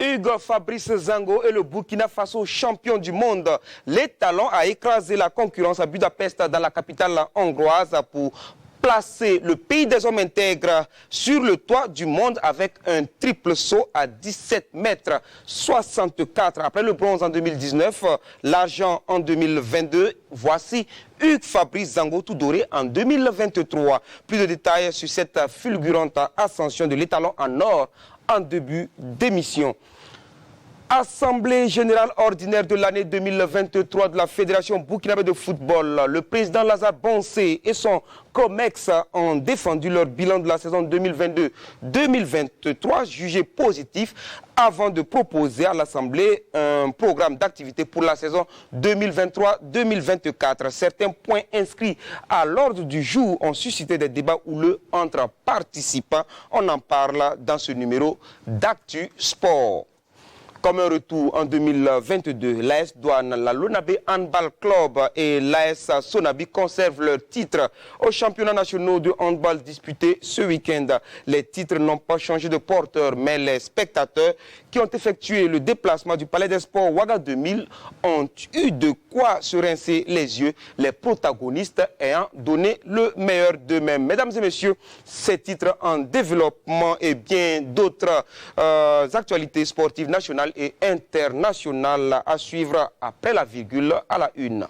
Hugues Fabrice Zango est le Burkina Faso champion du monde. Les Talons a écrasé la concurrence à Budapest dans la capitale hongroise pour placer le pays des hommes intègres sur le toit du monde avec un triple saut à 17 mètres 64. Après le bronze en 2019, l'argent en 2022, voici Hugues Fabrice Zango tout doré en 2023. Plus de détails sur cette fulgurante ascension de l'étalon en or en début d'émission. Assemblée générale ordinaire de l'année 2023 de la Fédération burkinabé de football. Le président Lazare Bonsé et son COMEX ont défendu leur bilan de la saison 2022-2023, jugé positif, avant de proposer à l'Assemblée un programme d'activité pour la saison 2023-2024. Certains points inscrits à l'ordre du jour ont suscité des débats houleux entre participants. On en parle dans ce numéro d'Actu Sport. Comme un retour en 2022, l'AS Douane, la Lonabé Handball Club et l'AS Sonabi conservent leurs titres aux championnats nationaux de handball disputés ce week-end. Les titres n'ont pas changé de porteur, mais les spectateurs qui ont effectué le déplacement du Palais des Sports Ouaga 2000 ont eu de quoi se rincer les yeux, les protagonistes ayant donné le meilleur d'eux-mêmes. Mesdames et messieurs, ces titres en développement et bien d'autres actualités sportives nationales et internationales à suivre après la virgule à la une.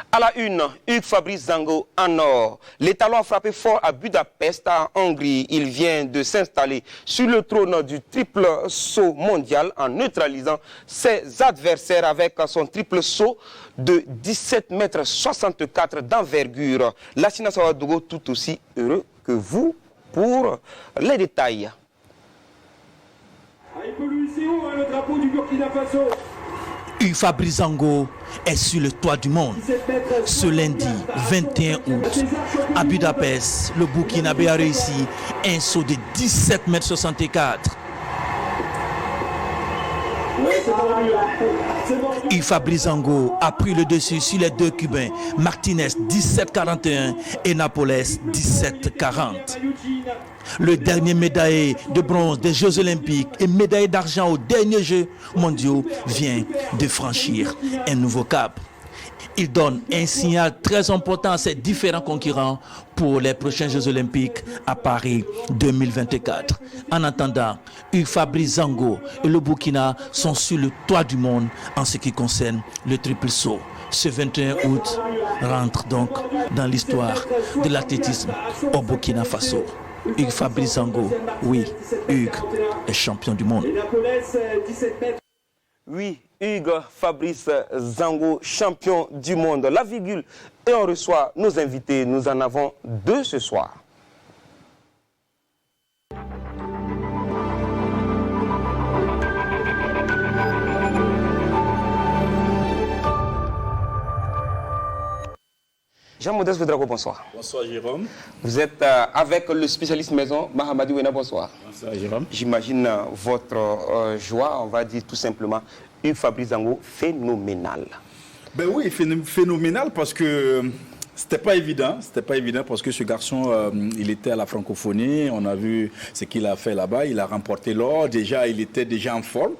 À la une, Hugues Fabrice Zango en or. L'étalon a frappé fort à Budapest, en Hongrie. Il vient de s'installer sur le trône du triple saut mondial en neutralisant ses adversaires avec son triple saut de 17,64 m d'envergure. Lassina Sawadogo tout aussi heureux que vous pour les détails. Le drapeau du Burkina Faso. Hugues Fabrice Zango est sur le toit du monde. Ce lundi 21 août, à Budapest, le Burkinabé a réussi un saut de 17,64 m. Hugues Fabrice Zango a pris le dessus sur les deux Cubains, Martinez 17,41 et Napoles 17,40. Le dernier médaillé de bronze des Jeux Olympiques et médaillé d'argent aux derniers Jeux mondiaux vient de franchir un nouveau cap. Il donne un signal très important à ses différents concurrents pour les prochains Jeux Olympiques à Paris 2024. En attendant, Hugues Fabrice Zango et le Burkina sont sur le toit du monde en ce qui concerne le triple saut. Ce 21 août rentre donc dans l'histoire de l'athlétisme au Burkina Faso. Hugues Fabrice Zango, oui, Hugues est champion du monde. Oui, Hugues Fabrice Zango, champion du monde. La virgule, et on reçoit nos invités. Nous en avons deux ce soir. Jean-Modeste Vedrago, bonsoir. Bonsoir Jérôme. Vous êtes avec le spécialiste maison, Mahamadou Wena, bonsoir. Bonsoir Jérôme. J'imagine votre joie, on va dire tout simplement, Hugues Fabrice Zango, phénoménal. Ben oui, phénoménal parce que c'était pas évident parce que ce garçon, il était à la francophonie, on a vu ce qu'il a fait là-bas, il a remporté l'or, déjà il était déjà en forme,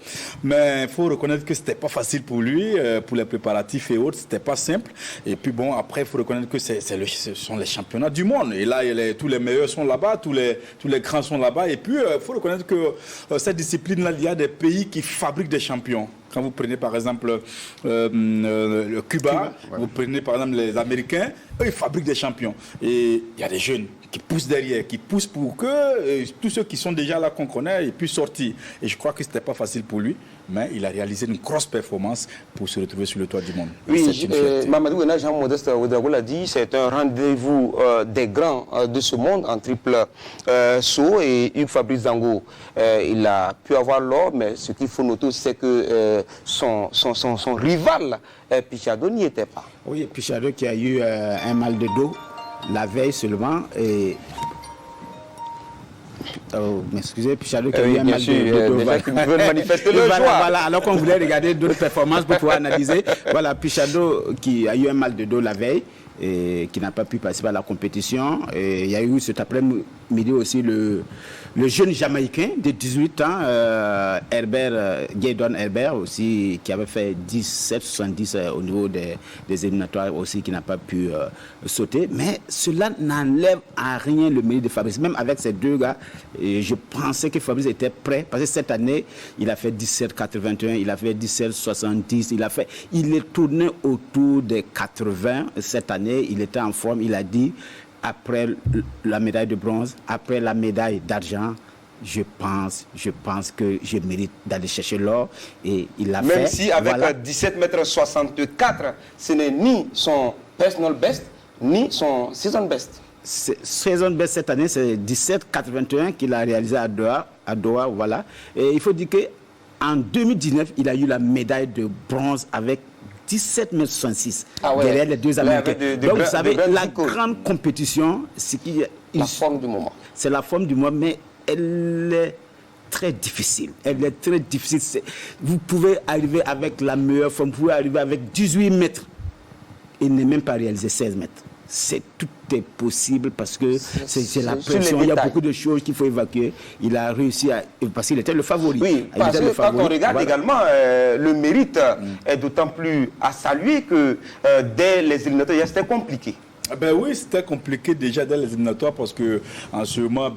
mais il faut reconnaître que c'était pas facile pour lui, pour les préparatifs et autres, c'était pas simple, et puis bon, après il faut reconnaître que ce sont les championnats du monde, et là tous les meilleurs sont là-bas, tous les grands sont là-bas, et puis il faut reconnaître que cette discipline-là, il y a des pays qui fabriquent des champions. Quand vous prenez par exemple le Cuba, ouais. Vous prenez par exemple les Américains, eux ils fabriquent des champions. Et il y a des jeunes qui poussent derrière, qui poussent pour que tous ceux qui sont déjà là qu'on connaît ils puissent sortir. Et je crois que ce n'était pas facile pour lui, mais il a réalisé une grosse performance pour se retrouver sur le toit du monde. Oui, Mamadou Wena, Jean-Modeste Ouedraogo l'a dit, c'est un rendez-vous des grands de ce monde en triple saut. Et Hugues Fabrice Zango, il a pu avoir l'or, mais ce qu'il faut noter aussi, c'est que son rival, Pichado, n'y était pas. Oui, Pichado qui a eu un mal de dos la veille seulement. Et M'excusez, Pichado qui a eu un mal de dos. Déjà qu'ils veulent manifester leur joie. Voilà, alors qu'on voulait regarder d'autres performances pour pouvoir analyser. Voilà, Pichado qui a eu un mal de dos la veille et qui n'a pas pu participer à la compétition. Et il y a eu cet après-midi aussi le jeune Jamaïcain de 18 ans, Gaydon Herbert aussi, qui avait fait 17,70 au niveau des éliminatoires aussi, qui n'a pas pu sauter. Mais cela n'enlève à rien le mérite de Fabrice. Même avec ces deux gars, je pensais que Fabrice était prêt. Parce que cette année, il a fait 17,81, il a fait 17,70, il est tourné autour des 80. Cette année, il était en forme, il a dit... Après la médaille de bronze, après la médaille d'argent, je pense que je mérite d'aller chercher l'or. Et il l'a fait. Même si avec 17,64 m, ce n'est ni son personal best, ni son season best. Season best cette année, c'est 17,81 qu'il a réalisé à Doha, voilà. Et il faut dire qu'en 2019, il a eu la médaille de bronze avec 17,66 m derrière les deux Américains. Donc, vous savez, la grande compétition, c'est la forme du moment. C'est la forme du moment, mais elle est très difficile. Elle est très difficile. Vous pouvez arriver avec la meilleure forme, vous pouvez arriver avec 18 mètres et ne même pas réaliser 16 mètres. Tout est possible parce que c'est la pression. Il y a beaucoup de choses qu'il faut évacuer. Il a réussi parce qu'il était le favori. Oui, parce que quand on regarde également, le mérite est d'autant plus à saluer que dès les éliminatoires, c'était compliqué. Ben oui, c'était compliqué déjà dès les éliminatoires parce que en ce moment,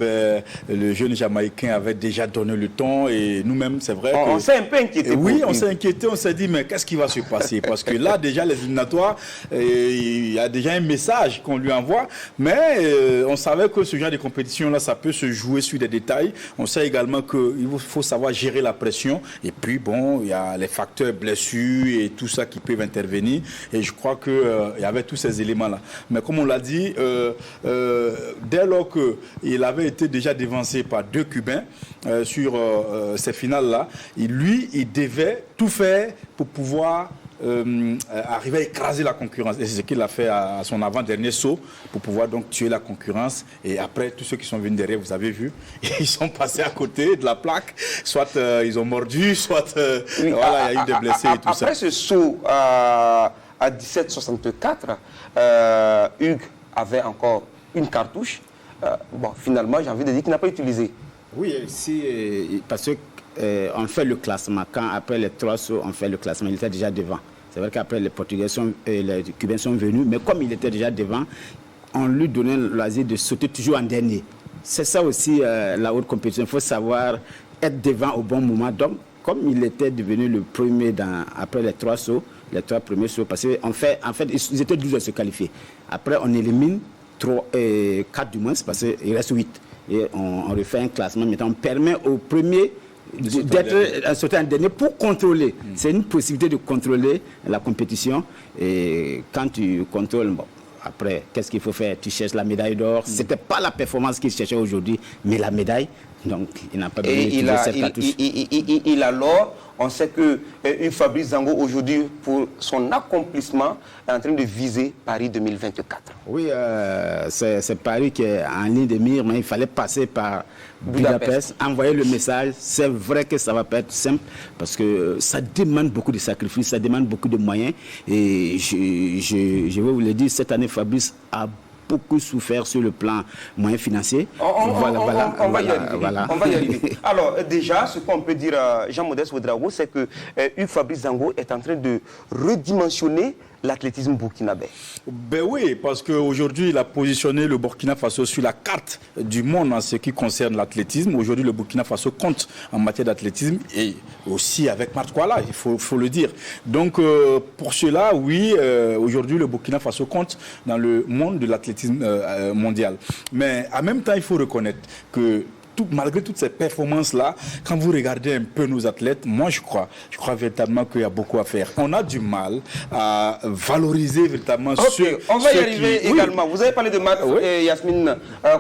le jeune Jamaïcain avait déjà donné le ton et nous-mêmes, c'est vrai on s'est un peu inquiété. Oui, on s'est inquiété, on s'est dit mais qu'est-ce qui va se passer? Parce que là déjà les éliminatoires, il y a déjà un message qu'on lui envoie, mais on savait que ce genre de compétition là, ça peut se jouer sur des détails. On sait également qu'il faut savoir gérer la pression et puis bon, il y a les facteurs blessures et tout ça qui peuvent intervenir et je crois que il y avait tous ces éléments là. Mais comme on l'a dit, dès lors qu'il avait été déjà dévancé par deux Cubains sur ces finales-là, il devait tout faire pour pouvoir arriver à écraser la concurrence. Et c'est ce qu'il a fait à son avant-dernier saut pour pouvoir donc tuer la concurrence. Et après, tous ceux qui sont venus derrière, vous avez vu, ils sont passés à côté de la plaque. Soit ils ont mordu, soit oui, voilà, il y a eu des blessés et tout ça. Après ce saut à 17,64, Hugues avait encore une cartouche. Bon, finalement, j'ai envie de dire qu'il n'a pas utilisé. Oui, parce qu'on fait le classement. Quand après les trois sauts, on fait le classement, il était déjà devant. C'est vrai qu'après les Portugais les Cubains sont venus, mais comme il était déjà devant, on lui donnait le loisir de sauter toujours en dernier. C'est ça aussi la haute compétition. Il faut savoir être devant au bon moment. Donc, comme il était devenu le premier après les trois sauts, les trois premiers sauts, parce qu'en fait, ils étaient 12 à se qualifier. Après, on élimine 4 du moins, parce qu'il reste 8. Et on refait un classement. Maintenant, on permet au premier d'être sauté en dernier pour contrôler. C'est une possibilité de contrôler la compétition. Et quand tu contrôles, bon, après, qu'est-ce qu'il faut faire? Tu cherches la médaille d'or. Ce n'était pas la performance qu'il cherchait aujourd'hui, mais la médaille. Donc, il n'a pas besoin d'utiliser cette cartouche. Il a l'or. On sait que Fabrice Zango, aujourd'hui, pour son accomplissement, est en train de viser Paris 2024. Oui, c'est Paris qui est en ligne de mire, mais il fallait passer par Budapest, envoyer le message. C'est vrai que ça ne va pas être simple, parce que ça demande beaucoup de sacrifices, ça demande beaucoup de moyens. Et je vais vous le dire, cette année, Fabrice a beaucoup souffert sur le plan moyen financier. On va y arriver. Alors, déjà, ce qu'on peut dire à Jean-Modeste Ouedraogo, c'est que Hugues Fabrice Zango est en train de redimensionner l'athlétisme burkinabé. Ben oui, parce qu'aujourd'hui, il a positionné le Burkina Faso sur la carte du monde en ce qui concerne l'athlétisme. Aujourd'hui, le Burkina Faso compte en matière d'athlétisme et aussi avec Mart Kuala, il faut le dire. Donc, pour cela, oui, aujourd'hui, le Burkina Faso compte dans le monde de l'athlétisme mondial. Mais en même temps, il faut reconnaître que malgré toutes ces performances-là, quand vous regardez un peu nos athlètes, moi je crois véritablement qu'il y a beaucoup à faire. On a du mal à valoriser véritablement on va y arriver également. Vous avez parlé de Matt Yasmine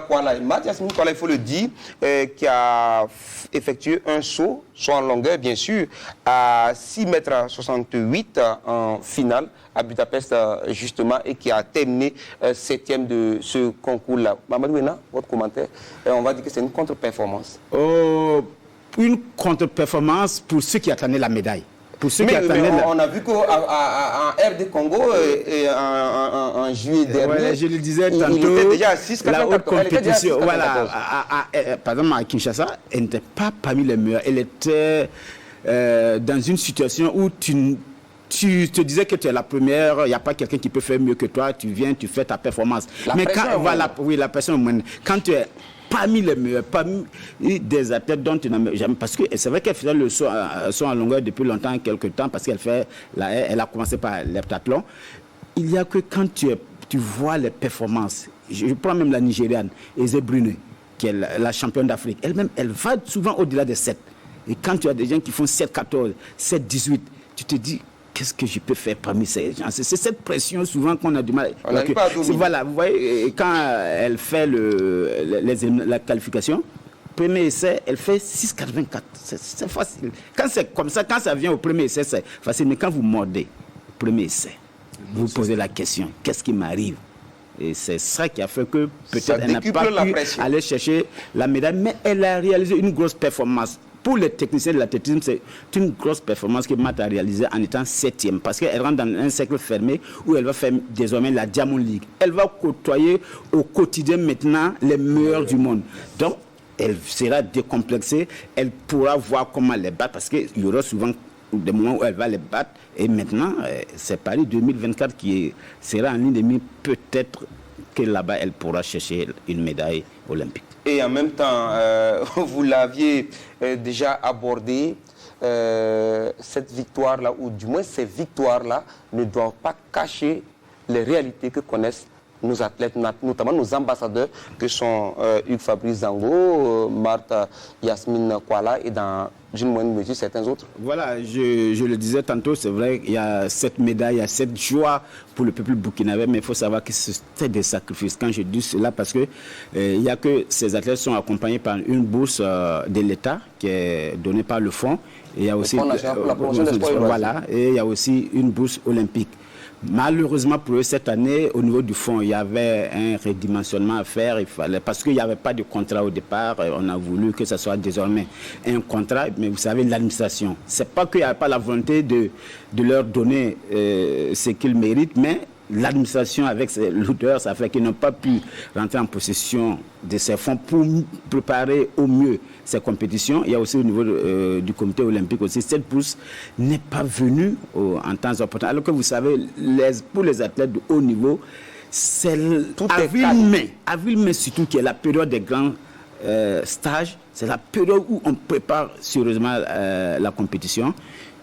Kuala. Matt Yasmine Kuala, il faut le dire, qui a effectué un saut, soit en longueur bien sûr, à 6,68 m en finale à Budapest, justement, et qui a terminé 7e de ce concours-là. Mamadou Wena, votre commentaire, on va dire que c'est une contre-performance. Une contre-performance pour ceux qui attendaient la médaille. Pour ceux qui attendaient on a vu qu'en RD Congo, en juillet dernier, ouais, je le disais tantôt, il était déjà à 6, la haute compétition, voilà, par exemple à Kinshasa, elle n'était pas parmi les meilleures. Elle était dans une situation où tu te disais que tu es la première, il n'y a pas quelqu'un qui peut faire mieux que toi, tu viens, tu fais ta performance. Mais quand, voilà, oui, la pression est moindre. Quand tu es parmi les meilleurs, parmi des athlètes dont tu n'as jamais... Parce que c'est vrai qu'elle faisait le saut en longueur depuis longtemps, quelques temps, parce elle a commencé par l'heptathlon. Il y a que quand tu vois les performances, je prends même la Nigériane, Eze Brune, qui est la championne d'Afrique, elle-même, elle va souvent au-delà des 7. Et quand tu as des gens qui font 7-14, 7-18, tu te dis... Qu'est-ce que je peux faire parmi ces gens? C'est cette pression souvent qu'on a du mal. Voilà, vous voyez, quand elle fait la qualification, premier essai, elle fait 6,84. C'est facile. Quand c'est comme ça, quand ça vient au premier essai, c'est facile. Mais quand vous mordez, premier essai, vous posez la question, qu'est-ce qui m'arrive? Et c'est ça qui a fait que peut-être elle n'a pas pu aller chercher la médaille, mais elle a réalisé une grosse performance. Pour les techniciens de l'athlétisme, c'est une grosse performance que Matt a réalisée en étant 7e, parce qu'elle rentre dans un cercle fermé où elle va faire désormais la Diamond League. Elle va côtoyer au quotidien maintenant les meilleurs du monde. Donc, elle sera décomplexée, elle pourra voir comment les battre, parce qu'il y aura souvent des moments où elle va les battre. Et maintenant, c'est Paris 2024 qui sera en ligne de mire. Peut-être que là-bas, elle pourra chercher une médaille olympique. Et en même temps, vous l'aviez déjà abordé, cette victoire-là, ou du moins ces victoires-là, ne doivent pas cacher les réalités que connaissent nos athlètes, notamment nos ambassadeurs, que sont Hugues Fabrice Zango, Martha Yasmine Kwala et dans une moindre mesure certains autres. Voilà, je le disais tantôt, c'est vrai, il y a cette médaille, il y a cette joie pour le peuple burkinabé, mais il faut savoir que c'était des sacrifices. Quand je dis cela, parce que il y a que ces athlètes sont accompagnés par une bourse de l'État qui est donnée par le fonds. Et il y a aussi voilà, et il y a aussi une bourse olympique. Malheureusement pour eux, cette année, au niveau du fonds, il y avait un redimensionnement à faire. Parce qu'il n'y avait pas de contrat au départ, on a voulu que ce soit désormais un contrat. Mais vous savez, l'administration, c'est pas qu'il n'y a pas la volonté de leur donner ce qu'ils méritent, mais l'administration avec l'auteur, ça fait qu'ils n'ont pas pu rentrer en possession de ces fonds pour préparer au mieux ces compétitions. Il y a aussi au niveau du comité olympique aussi, cette bourse n'est pas venue en temps opportun. Alors que vous savez, pour les athlètes de haut niveau, c'est avril-mai surtout, qui est la période des grands stages, c'est la période où on prépare sérieusement la compétition.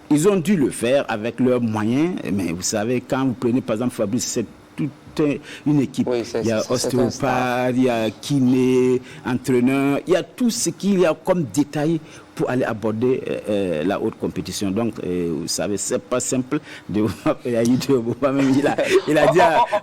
Ils ont dû le faire avec leurs moyens, mais vous savez, quand vous prenez par exemple Fabrice, c'est toute une équipe. Oui, il y a ostéopathe, il y a kiné, entraîneur, il y a tout ce qu'il y a comme détail pour aller aborder la haute compétition. Donc, vous savez, c'est pas simple. Il a dit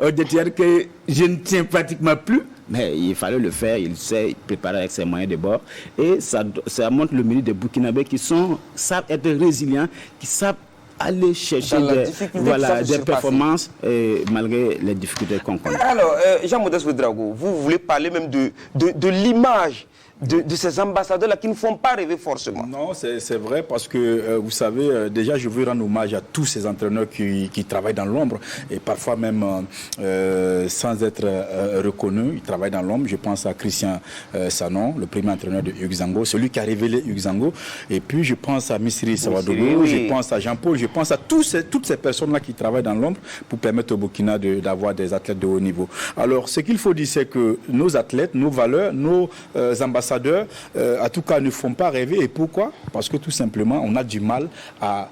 au DTR que je ne tiens pratiquement plus. Mais il fallait le faire, il s'est préparé avec ses moyens de bord. Et ça montre le mérite des Burkinabés qui savent être résilients, qui savent aller chercher des performances malgré les difficultés qu'on connaît. Alors, Jean-Modeste Ouedraogo, vous voulez parler même de l'image de ces ambassadeurs-là qui ne font pas rêver forcément. Non, c'est vrai parce que, vous savez, déjà je veux rendre hommage à tous ces entraîneurs qui travaillent dans l'ombre et parfois même sans être reconnus, ils travaillent dans l'ombre. Je pense à Christian Sanon, le premier entraîneur de Hugues Zango, celui qui a révélé Hugues Zango. Et puis je pense à Misri Sawadougou, je pense à Jean-Paul, je pense à toutes ces personnes-là qui travaillent dans l'ombre pour permettre au Burkina d'avoir des athlètes de haut niveau. Alors, ce qu'il faut dire, c'est que nos athlètes, nos valeurs, nos ambassadeurs, en tout cas, ne font pas rêver. Et pourquoi? Parce que tout simplement, on a du mal à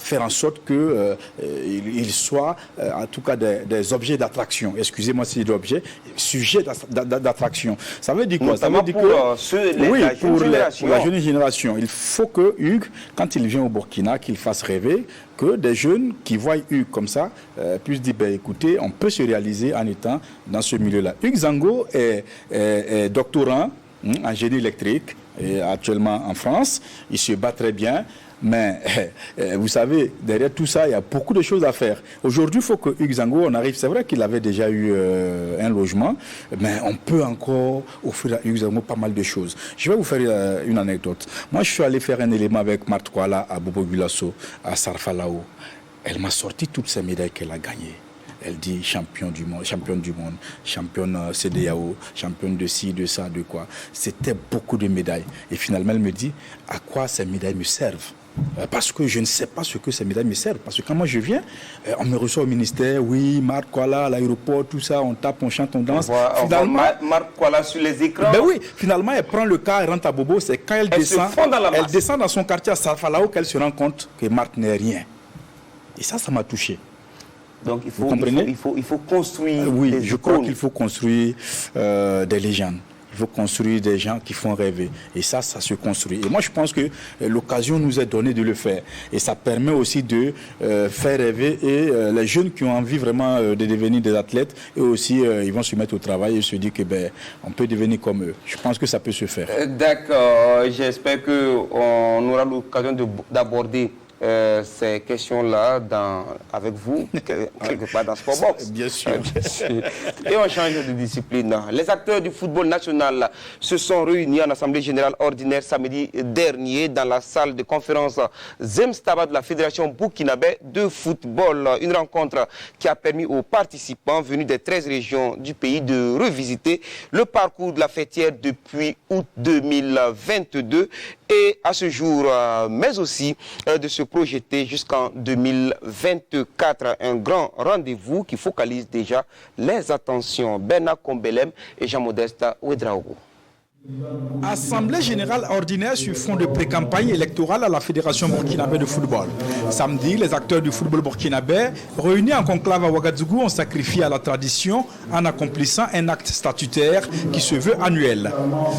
faire en sorte qu'ils soient, en tout cas, des objets d'attraction. Excusez-moi si je dis objets, sujets d'attraction. Ça veut dire quoi? Ça veut dire pour la jeune génération. Il faut que Hugues, quand il vient au Burkina, qu'il fasse rêver, que des jeunes qui voient Hugues comme ça puissent dire, écoutez, on peut se réaliser en étant dans ce milieu-là. Hugues Zango est doctorant en génie électrique et actuellement en France. Il se bat très bien. Mais vous savez, derrière tout ça, il y a beaucoup de choses à faire. Aujourd'hui, il faut que Hugues Zango, on arrive. C'est vrai qu'il avait déjà eu un logement, mais on peut encore offrir à Hugues Zango pas mal de choses. Je vais vous faire une anecdote. Moi, je suis allé faire un élément avec Marthe Kouala à Bobo Gulasso, à Sarfalao. Elle m'a sorti toutes ces médailles qu'elle a gagnées. Elle dit championne du monde, championne CEDEAO, championne de ci, de ça, de quoi. C'était beaucoup de médailles. Et finalement, elle me dit à quoi ces médailles me servent. Parce que je ne sais pas ce que ces médailles me servent. Parce que quand moi je viens, on me reçoit au ministère, oui, Marc Kouala, à l'aéroport, tout ça, on tape, on chante, on danse. On voit Marc Kouala sur les écrans. Ben oui, finalement, elle prend le car, elle rentre à Bobo, c'est quand elle descend dans son quartier à Sarfalao qu'elle se rend compte que Marc n'est rien. Et ça m'a touché. Donc il faut construire oui, des je crois qu'il faut construire des légendes. Il faut construire des gens qui font rêver. Et ça se construit. Et moi, je pense que l'occasion nous est donnée de le faire. Et ça permet aussi de faire rêver. Et les jeunes qui ont envie vraiment de devenir des athlètes, eux aussi, ils vont se mettre au travail et se dire que on peut devenir comme eux. Je pense que ça peut se faire. D'accord. J'espère qu'on aura l'occasion d'aborder ces questions-là avec vous, quelque part dans Sportbox. Bien sûr. Et on change de discipline. Les acteurs du football national se sont réunis en Assemblée générale ordinaire samedi dernier dans la salle de conférence Zemstaba de la Fédération burkinabé de football. Une rencontre qui a permis aux participants venus des 13 régions du pays de revisiter le parcours de la fêtière depuis août 2022 et à ce jour, mais aussi de se projeter jusqu'en 2024. Un grand rendez-vous qui focalise déjà les attentions. Bernard Kombelem et Jean-Modeste Ouedraogo. Assemblée générale ordinaire sur fond de pré-campagne électorale à la Fédération burkinabé de football. Samedi, les acteurs du football burkinabé, réunis en conclave à Ouagadougou, ont sacrifié à la tradition en accomplissant un acte statutaire qui se veut annuel.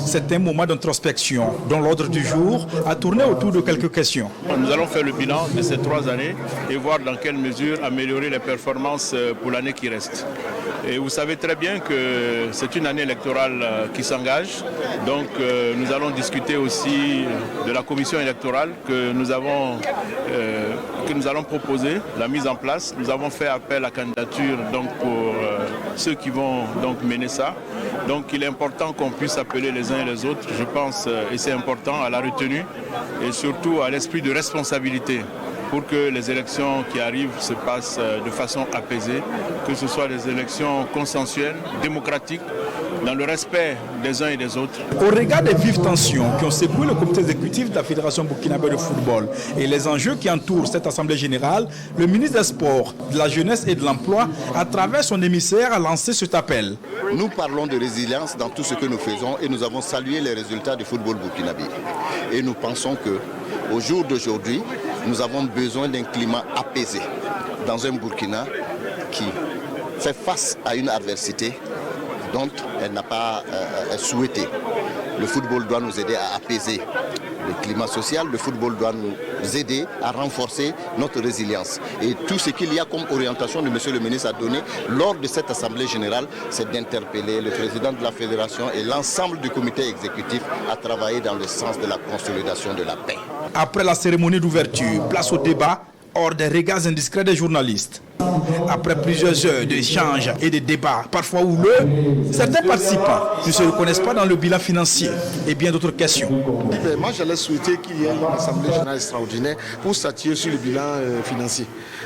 C'est un moment d'introspection dont l'ordre du jour a tourné autour de quelques questions. Nous allons faire le bilan de ces 3 années et voir dans quelle mesure améliorer les performances pour l'année qui reste. Et vous savez très bien que c'est une année électorale qui s'engage. Donc nous allons discuter aussi de la commission électorale que nous allons proposer, la mise en place. Nous avons fait appel à candidature donc, pour ceux qui vont donc, mener ça. Donc il est important qu'on puisse appeler les uns et les autres, je pense, et c'est important, à la retenue et surtout à l'esprit de responsabilité, pour que les élections qui arrivent se passent de façon apaisée, que ce soit des élections consensuelles, démocratiques, dans le respect des uns et des autres. Au regard des vives tensions qui ont secoué le comité exécutif de la Fédération burkinabé de football et les enjeux qui entourent cette Assemblée générale, le ministre des Sports, de la Jeunesse et de l'Emploi, à travers son émissaire, a lancé cet appel. Nous parlons de résilience dans tout ce que nous faisons et nous avons salué les résultats du football burkinabé. Et nous pensons qu'au jour d'aujourd'hui, nous avons besoin d'un climat apaisé dans un Burkina qui fait face à une adversité dont elle n'a pas souhaité. Le football doit nous aider à apaiser le climat social, le football doit nous aider à renforcer notre résilience. Et tout ce qu'il y a comme orientation que M. le ministre a donné lors de cette Assemblée générale, c'est d'interpeller le président de la Fédération et l'ensemble du comité exécutif à travailler dans le sens de la consolidation de la paix. Après la cérémonie d'ouverture, place au débat hors des regards indiscrets des journalistes. Après plusieurs heures d'échanges et de débats, parfois houleux, certains participants ne se reconnaissent pas dans le bilan financier et bien d'autres questions. Moi, j'allais souhaiter qu'il y ait une assemblée générale extraordinaire pour statuer sur le bilan financier.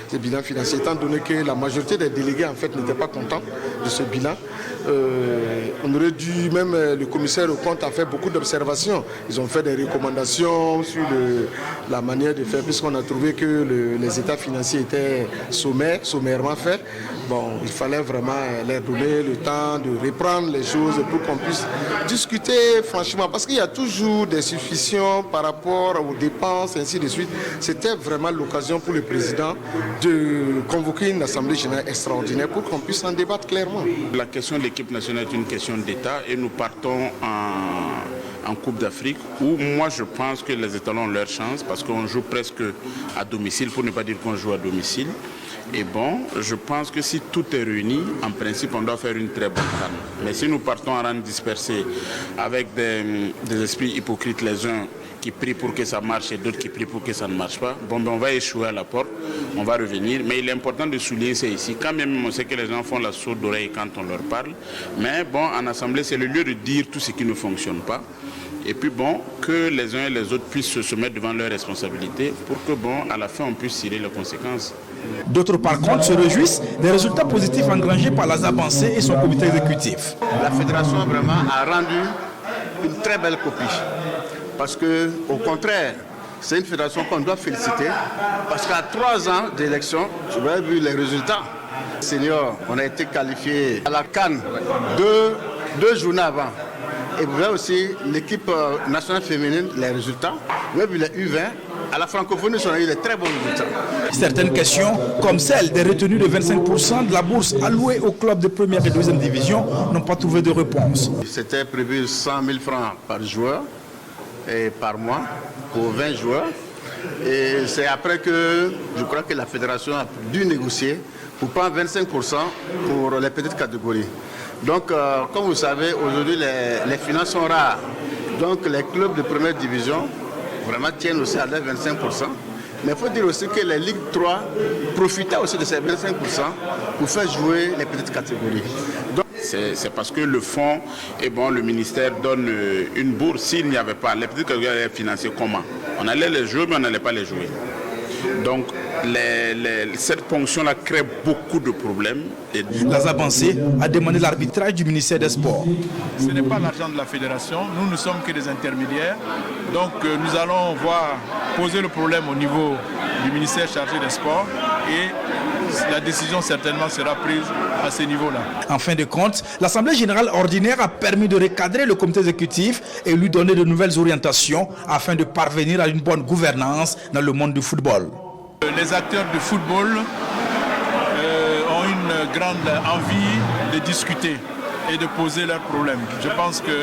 Ce bilan financier, étant donné que la majorité des délégués en fait n'étaient pas contents de ce bilan. On aurait dû, même le commissaire au compte a fait beaucoup d'observations. Ils ont fait des recommandations sur la manière de faire, puisqu'on a trouvé que les états financiers étaient sommairement faits. Bon, il fallait vraiment leur donner le temps de reprendre les choses pour qu'on puisse discuter franchement, parce qu'il y a toujours des suspicions par rapport aux dépenses, ainsi de suite. C'était vraiment l'occasion pour le président de convoquer une assemblée générale extraordinaire pour qu'on puisse en débattre clairement. La question de l'équipe nationale est une question d'État et nous partons en Coupe d'Afrique où moi je pense que les étalons ont leur chance parce qu'on joue presque à domicile, pour ne pas dire qu'on joue à domicile. Et bon, je pense que si tout est réuni, en principe, on doit faire une très bonne CAN. Mais si nous partons en rang dispersé avec des esprits hypocrites les uns qui prient pour que ça marche et d'autres qui prient pour que ça ne marche pas. Bon, ben, on va échouer à la porte, on va revenir. Mais il est important de souligner, c'est ici. Quand même, on sait que les gens font la sourde oreille quand on leur parle. Mais bon, en assemblée, c'est le lieu de dire tout ce qui ne fonctionne pas. Et puis bon, que les uns et les autres puissent se mettre devant leurs responsabilités pour que bon, à la fin, on puisse tirer les conséquences. D'autres, par contre, se réjouissent des résultats positifs engrangés par la ZABANCE et son comité exécutif. La fédération vraiment a rendu une très belle copie. Parce que, au contraire, c'est une fédération qu'on doit féliciter. Parce qu'à 3 ans d'élection, vous avez vu les résultats. Senior, on a été qualifié à la CAN deux journées avant. Et vous avez aussi l'équipe nationale féminine, les résultats. Vous avez vu les U20. À la francophonie, on a eu de très bons résultats. Certaines questions, comme celle des retenues de 25% de la bourse allouée aux clubs de première et deuxième division, n'ont pas trouvé de réponse. C'était prévu 100 000 francs par joueur et par mois pour 20 joueurs. Et c'est après que je crois que la fédération a dû négocier pour prendre 25% pour les petites catégories. Donc, comme vous savez, aujourd'hui, les finances sont rares. Donc, les clubs de première division vraiment tiennent aussi à l'air 25%. Mais il faut dire aussi que les Ligues 3 profitaient aussi de ces 25% pour faire jouer les petites catégories. C'est parce que le fonds, et bon, le ministère donne une bourse. S'il n'y avait pas, les petites catégories allaient financer comment? On allait les jouer, mais on n'allait pas les jouer. Donc, cette ponction-là crée beaucoup de problèmes. La ZABANCE a demandé l'arbitrage du ministère des Sports. Ce n'est pas l'argent de la fédération, nous ne sommes que des intermédiaires. Donc nous allons poser le problème au niveau du ministère chargé des Sports et la décision certainement sera prise à ce niveau-là. En fin de compte, l'Assemblée générale ordinaire a permis de recadrer le comité exécutif et lui donner de nouvelles orientations afin de parvenir à une bonne gouvernance dans le monde du football. Les acteurs du football ont une grande envie de discuter et de poser leurs problèmes. Je pense que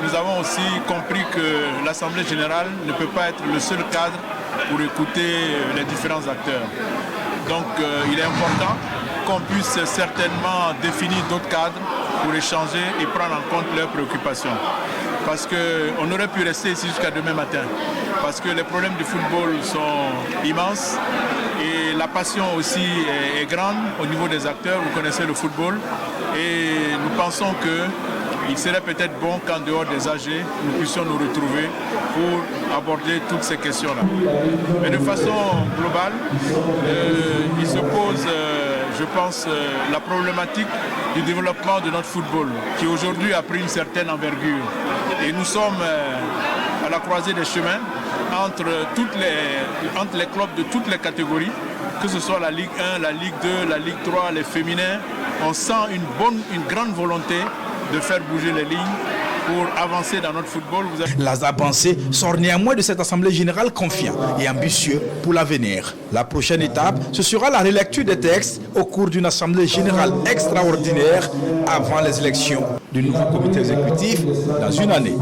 nous avons aussi compris que l'Assemblée générale ne peut pas être le seul cadre pour écouter les différents acteurs. Donc il est important qu'on puisse certainement définir d'autres cadres pour échanger et prendre en compte leurs préoccupations. Parce qu'on aurait pu rester ici jusqu'à demain matin. Parce que les problèmes du football sont immenses et la passion aussi est grande au niveau des acteurs. Vous connaissez le football et nous pensons qu'il serait peut-être bon qu'en dehors des AG, nous puissions nous retrouver pour aborder toutes ces questions-là. Mais de façon globale, il se pose, je pense, la problématique du développement de notre football qui aujourd'hui a pris une certaine envergure. Et nous sommes à la croisée des chemins entre les clubs de toutes les catégories, que ce soit la Ligue 1, la Ligue 2, la Ligue 3, les féminins. On sent une grande volonté de faire bouger les lignes pour avancer dans notre football. La ZABANCE sort néanmoins de cette Assemblée générale confiant et ambitieux pour l'avenir. La prochaine étape, ce sera la relecture des textes au cours d'une Assemblée générale extraordinaire avant les élections du nouveau comité exécutif dans une année.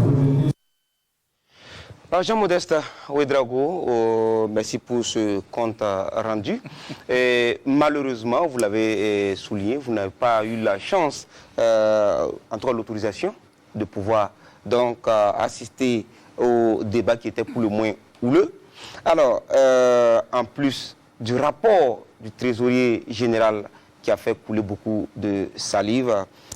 Jean-Modeste Ouedraogo, merci pour ce compte rendu. Et malheureusement, vous l'avez souligné, vous n'avez pas eu la chance, en tout cas l'autorisation, de pouvoir donc assister au débat qui était pour le moins houleux. Alors, en plus du rapport du trésorier général qui a fait couler beaucoup de salive,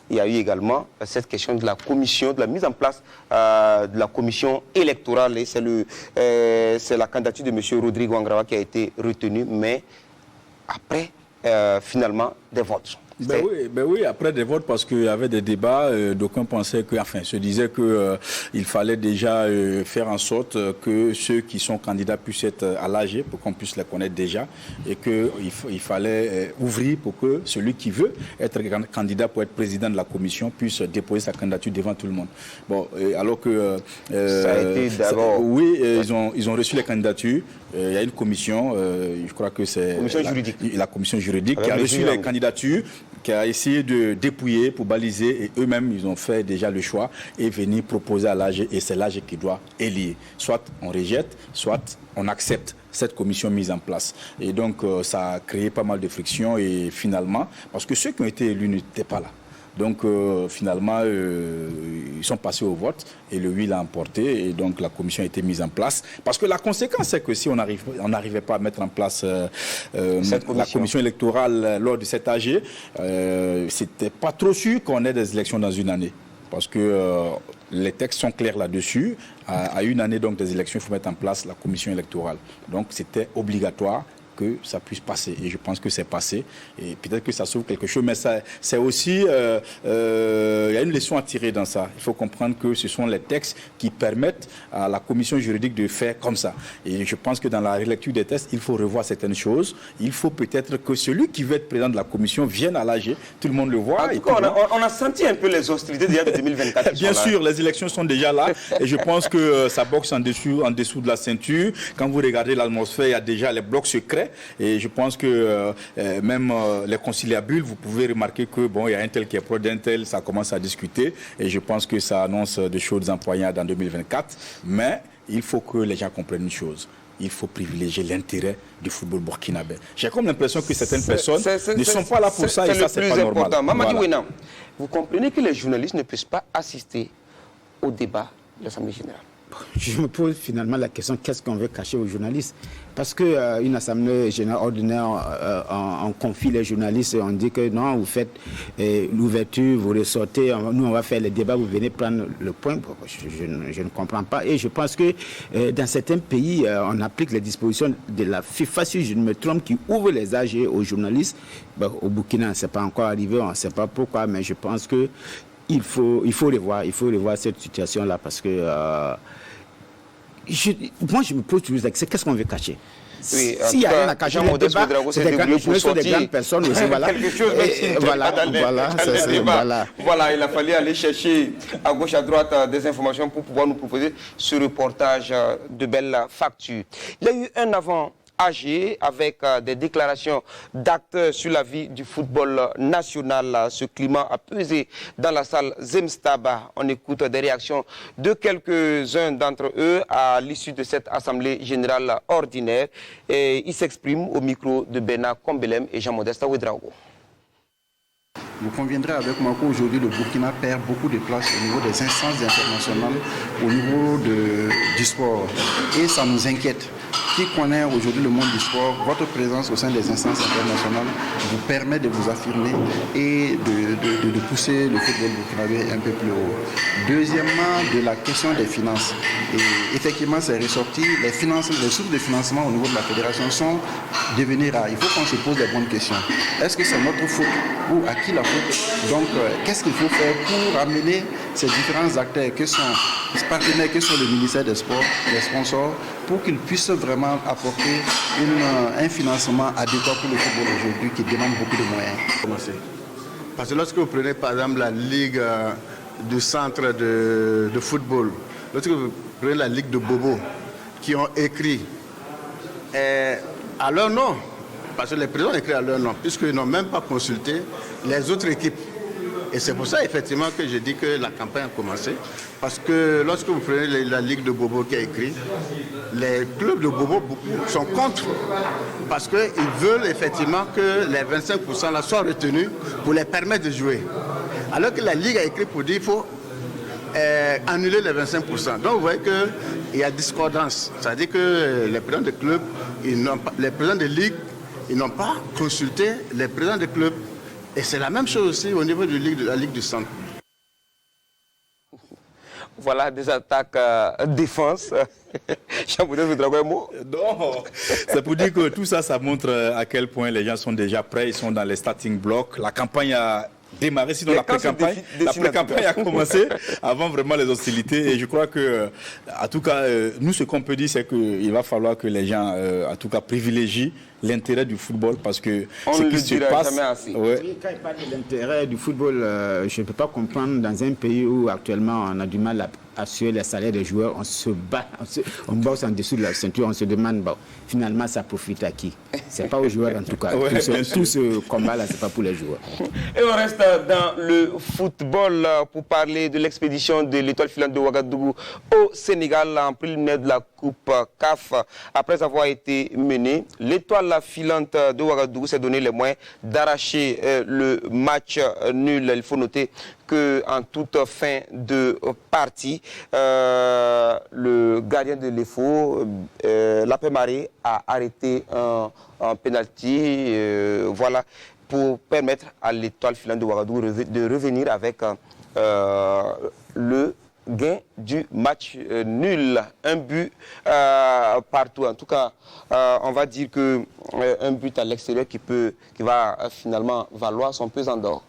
il y a eu également cette question de la commission, de la mise en place de la commission électorale. Et c'est la candidature de M. Rodrigo Angrava qui a été retenue, mais après, finalement, des votes. Ben oui, après des votes, parce qu'il y avait des débats, d'aucuns pensaient que, enfin, se disaient qu'il fallait déjà faire en sorte que ceux qui sont candidats puissent être à l'AG pour qu'on puisse les connaître déjà, et qu'il fallait ouvrir pour que celui qui veut être candidat pour être président de la commission puisse déposer sa candidature devant tout le monde. Bon, alors que ça a été d'abord. Oui, ils ont reçu les candidatures. Il y a une commission, je crois que c'est la commission juridique qui a reçu les candidatures, qui a essayé de dépouiller pour baliser, et eux-mêmes, ils ont fait déjà le choix et venir proposer à l'AG, et c'est l'AG qui doit élire. Soit on rejette, soit on accepte cette commission mise en place. Et donc, ça a créé pas mal de frictions, et finalement, parce que ceux qui ont été élus n'étaient pas là. Donc finalement, ils sont passés au vote et le oui l'a emporté et donc la commission a été mise en place. Parce que la conséquence, c'est que si on n'arrivait pas à mettre en place la commission électorale lors de cet AG, c'était pas trop sûr qu'on ait des élections dans une année. Parce que les textes sont clairs là-dessus. À une année donc des élections, il faut mettre en place la commission électorale. Donc c'était obligatoire que ça puisse passer. Et je pense que c'est passé. Et peut-être que ça sauve quelque chose. Mais c'est aussi... il y a une leçon à tirer dans ça. Il faut comprendre que ce sont les textes qui permettent à la commission juridique de faire comme ça. Et je pense que dans la relecture des textes, il faut revoir certaines choses. Il faut peut-être que celui qui veut être président de la commission vienne à l'AG. Tout le monde le voit. En tout cas, on a senti un peu les hostilités déjà de 2024. Bien sûr, les élections sont déjà là. Et je pense que ça boxe en dessous de la ceinture. Quand vous regardez l'atmosphère, il y a déjà les blocs secrets. Et je pense que même les conciliabules, vous pouvez remarquer que bon, il y a un tel qui est pro d'un tel, ça commence à discuter. Et je pense que ça annonce de choses empoignades en 2024. Mais il faut que les gens comprennent une chose. Il faut privilégier l'intérêt du football burkinabé. J'ai comme l'impression que certaines personnes ne sont pas là pour ça et ça, c'est pas normal. Mamadi Ouena, vous comprenez que les journalistes ne peuvent pas assister au débat de l'Assemblée générale? Je me pose finalement la question, qu'est-ce qu'on veut cacher aux journalistes? Parce qu'une assemblée générale ordinaire, on confie les journalistes et on dit que non, vous faites l'ouverture, vous ressortez, nous on va faire les débats, vous venez prendre le point. Je ne comprends pas. Et je pense que dans certains pays, on applique les dispositions de la FIFA, si je ne me trompe, qui ouvre les AG aux journalistes. Bon, au Burkina, ce n'est pas encore arrivé, on ne sait pas pourquoi, mais je pense que il faut revoir cette situation-là parce que moi je me pose toujours la question, qu'est-ce qu'on veut cacher? Oui, s'il n'y a rien à cacher, les débats, c'est des grandes personnes aussi, voilà. Quelque chose voilà, il a fallu aller chercher à gauche, à droite des informations pour pouvoir nous proposer ce reportage de belles factures. Il y a eu un avant âgé avec des déclarations d'acteurs sur la vie du football national. Ce climat a pesé dans la salle Zemstaba. On écoute des réactions de quelques-uns d'entre eux à l'issue de cette assemblée générale ordinaire. Et ils s'expriment au micro de Bernard Combelem et Jean-Modeste Ouedraogo. Vous conviendrez avec moi qu'aujourd'hui le Burkina perd beaucoup de place au niveau des instances internationales, au niveau du sport. Et ça nous inquiète. Qui connaît aujourd'hui le monde du sport, votre présence au sein des instances internationales vous permet de vous affirmer et de pousser le football burkinabé un peu plus haut. Deuxièmement, de la question des finances. Et effectivement, c'est ressorti, les sources de financement au niveau de la fédération sont devenues rares. Il faut qu'on se pose les bonnes questions. Est-ce que c'est notre faute ou à qui la faute? Donc, qu'est-ce qu'il faut faire pour amener ces différents acteurs que sont les partenaires, que sont le ministère des Sports, les sponsors, pour qu'ils puissent vraiment apporter un financement adéquat pour le football aujourd'hui qui demande beaucoup de moyens. Parce que lorsque vous prenez par exemple la Ligue du centre de football, lorsque vous prenez la Ligue de Bobo, qui ont écrit à leur nom, parce que les présidents ont écrit à leur nom, puisqu'ils n'ont même pas consulté les autres équipes. Et c'est pour ça, effectivement, que je dis que la campagne a commencé. Parce que lorsque vous prenez la Ligue de Bobo qui a écrit, les clubs de Bobo sont contre. Parce qu'ils veulent effectivement que les 25% là soient retenus pour les permettre de jouer. Alors que la Ligue a écrit pour dire qu'il faut annuler les 25%. Donc vous voyez qu'il y a discordance. C'est-à-dire que les présidents de clubs, les présidents de Ligue, ils n'ont pas consulté les présidents de clubs. Et c'est la même chose aussi au niveau de la Ligue du Centre. Voilà des attaques défense. Jean-Modeste Ouedraogo, un mot? Non, c'est pour dire que tout ça, ça montre à quel point les gens sont déjà prêts, ils sont dans les starting blocks. La campagne a démarré, sinon la pré-campagne a commencé avant vraiment les hostilités. Et je crois que, en tout cas, nous, ce qu'on peut dire, c'est qu'il va falloir que les gens, en tout cas, privilégient l'intérêt du football parce que ce qui se passe. Oui, quand il parle de l'intérêt du football, je ne peux pas comprendre dans un pays où actuellement on a du mal assurer les salaires des joueurs, on se bat, on bosse en dessous de la ceinture, on se demande, bon, finalement, ça profite à qui? C'est pas aux joueurs en tout cas. Ouais, tout ce combat-là, c'est pas pour les joueurs. Et on reste dans le football pour parler de l'expédition de l'Étoile filante de Ouagadougou au Sénégal en préliminaire de la Coupe CAF. Après avoir été menée, l'Étoile filante de Ouagadougou s'est donné les moyens d'arracher le match nul. Il faut noter qu'en toute fin de partie, le gardien de l'EFO, Lapé Maré, a arrêté un penalty, voilà, pour permettre à l'Étoile filante de Ouagadougou de revenir avec le gain du match nul, un but partout. En tout cas, on va dire que un but à l'extérieur qui va finalement valoir son pesant d'or.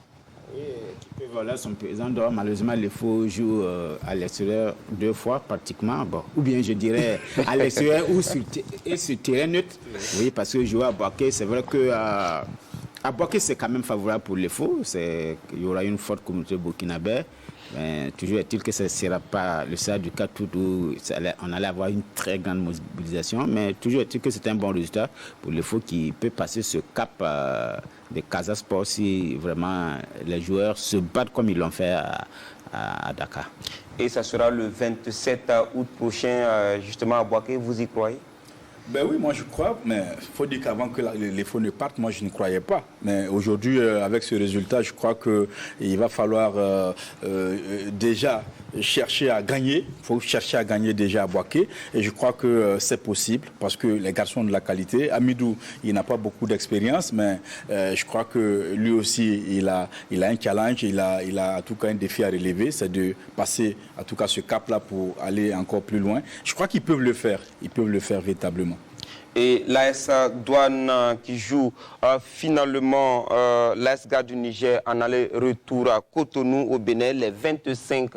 Oui, qui peut valoir son pesant d'or. Malheureusement, il faut jouer à l'extérieur 2 fois pratiquement. Bon, ou bien je dirais à l'extérieur ou sur terrain neutre. Oui, parce que jouer à Boaké, c'est vrai que à Boaké, c'est quand même favorable pour les faux. Il y aura une forte communauté burkinabé. Mais toujours est-il que ce ne sera pas le stade du 4 août où on allait avoir une très grande mobilisation. Mais toujours est-il que c'est un bon résultat pour les faux qui peut passer ce cap de Casa Sport si vraiment les joueurs se battent comme ils l'ont fait à Dakar. Et ça sera le 27 août prochain, justement à Boaké, vous y croyez? Ben oui, moi je crois, mais il faut dire qu'avant que les faux ne partent, moi je ne croyais pas. Mais aujourd'hui, avec ce résultat, je crois qu'il va falloir déjà chercher à gagner. Il faut chercher à gagner déjà à Boaké. Et je crois que c'est possible parce que les garçons ont de la qualité. Amidou, il n'a pas beaucoup d'expérience, mais je crois que lui aussi, il a un challenge, il a en tout cas un défi à relever, c'est de passer en tout cas ce cap-là pour aller encore plus loin. Je crois qu'ils peuvent le faire. Ils peuvent le faire véritablement. Et l'AS Douane qui joue finalement l'AS Gare du Niger en aller-retour à Cotonou au Bénin les 25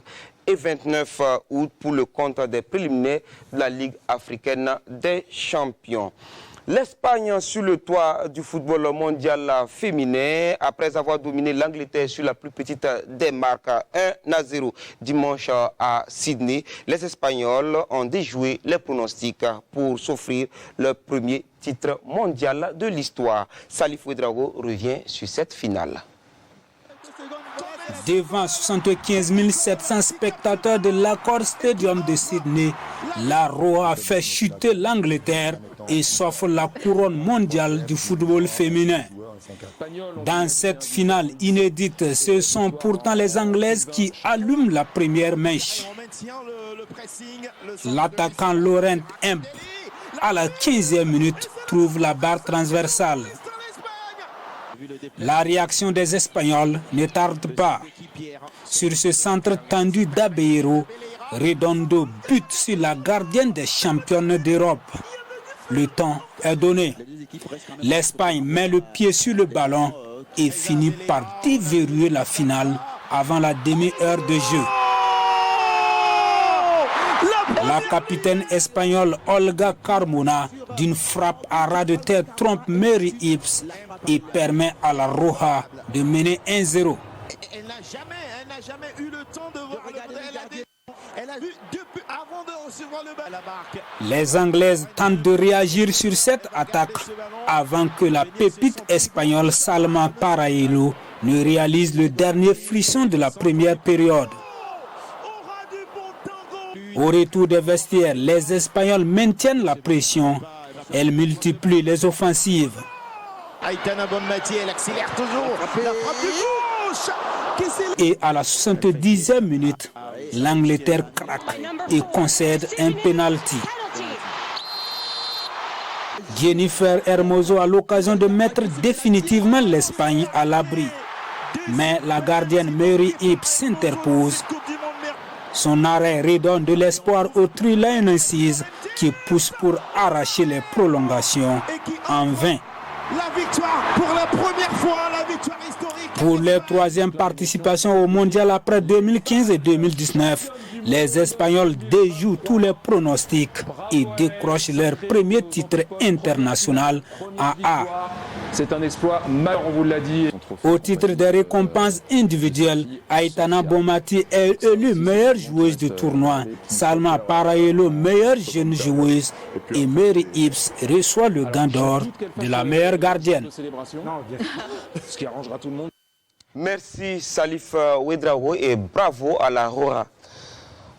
et 29 août pour le compte des préliminaires de la Ligue africaine des champions. L'Espagne sur le toit du football mondial féminin, après avoir dominé l'Angleterre sur la plus petite des marques 1-0 dimanche à Sydney, les Espagnols ont déjoué les pronostics pour s'offrir leur premier titre mondial de l'histoire. Salif Ouedraogo revient sur cette finale. Devant 75 700 spectateurs de l'Accor Stadium de Sydney, la Roa fait chuter l'Angleterre et s'offre la couronne mondiale du football féminin. Dans cette finale inédite, ce sont pourtant les Anglaises qui allument la première mèche. L'attaquant Laurent Imp, à la 15e minute, trouve la barre transversale. La réaction des Espagnols ne tarde pas. Sur ce centre tendu d'Abeiro, Redondo bute sur la gardienne des championnes d'Europe. Le temps est donné. L'Espagne met le pied sur le ballon et finit par déverrouiller la finale avant la demi-heure de jeu. La capitaine espagnole Olga Carmona, d'une frappe à ras de terre, trompe Mary Eaps et permet à la Roja de mener 1-0. Elle n'a jamais eu le temps de regarder. Elle a vu depuis avant de recevoir le ballon. Les Anglaises tentent de réagir sur cette attaque avant que la pépite espagnole Salma Parallo ne réalise le dernier frisson de la première période. Au retour des vestiaires, les Espagnols maintiennent la pression. Elles multiplient les offensives. Aitana Bonmati, elle accélère toujours. La frappe de gauche. Et à la 70e minute, l'Angleterre craque et concède un penalty. Jennifer Hermoso a l'occasion de mettre définitivement l'Espagne à l'abri. Mais la gardienne Mary Eaps s'interpose. Son arrêt redonne de l'espoir aux Three Lionesses qui poussent pour arracher les prolongations en vain. La victoire pour la première fois, la victoire historique. Pour leur troisième participation au mondial après 2015 et 2019, les Espagnols déjouent tous les pronostics et décrochent leur premier titre international à A. C'est un exploit majeur, on vous l'a dit. Au titre des récompenses individuelles, Aitana Bomati est élue meilleure joueuse du tournoi. Salma Parayelo, meilleure jeune joueuse. Et Mary Hibbs reçoit le gant d'or de la meilleure gardienne. Ce qui arrangera tout le monde. Merci Salif Ouedraogo et bravo à la Hora.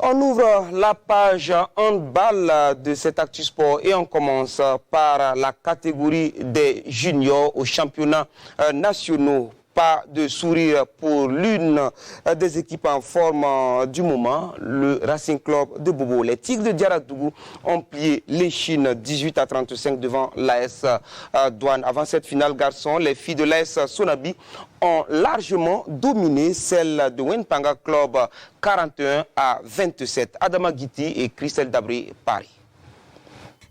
On ouvre la page handball de cet Actu Sport et on commence par la catégorie des juniors aux championnats nationaux. Pas de sourire pour l'une des équipes en forme du moment, le Racing Club de Bobo. Les Tigres de Diaradougou ont plié les Chines 18-35 devant l'AS Douane. Avant cette finale garçon, les filles de l'AS Sonabi ont largement dominé celle de Wenpanga Club 41-27. Adama Guiti et Christelle Dabré, Paris.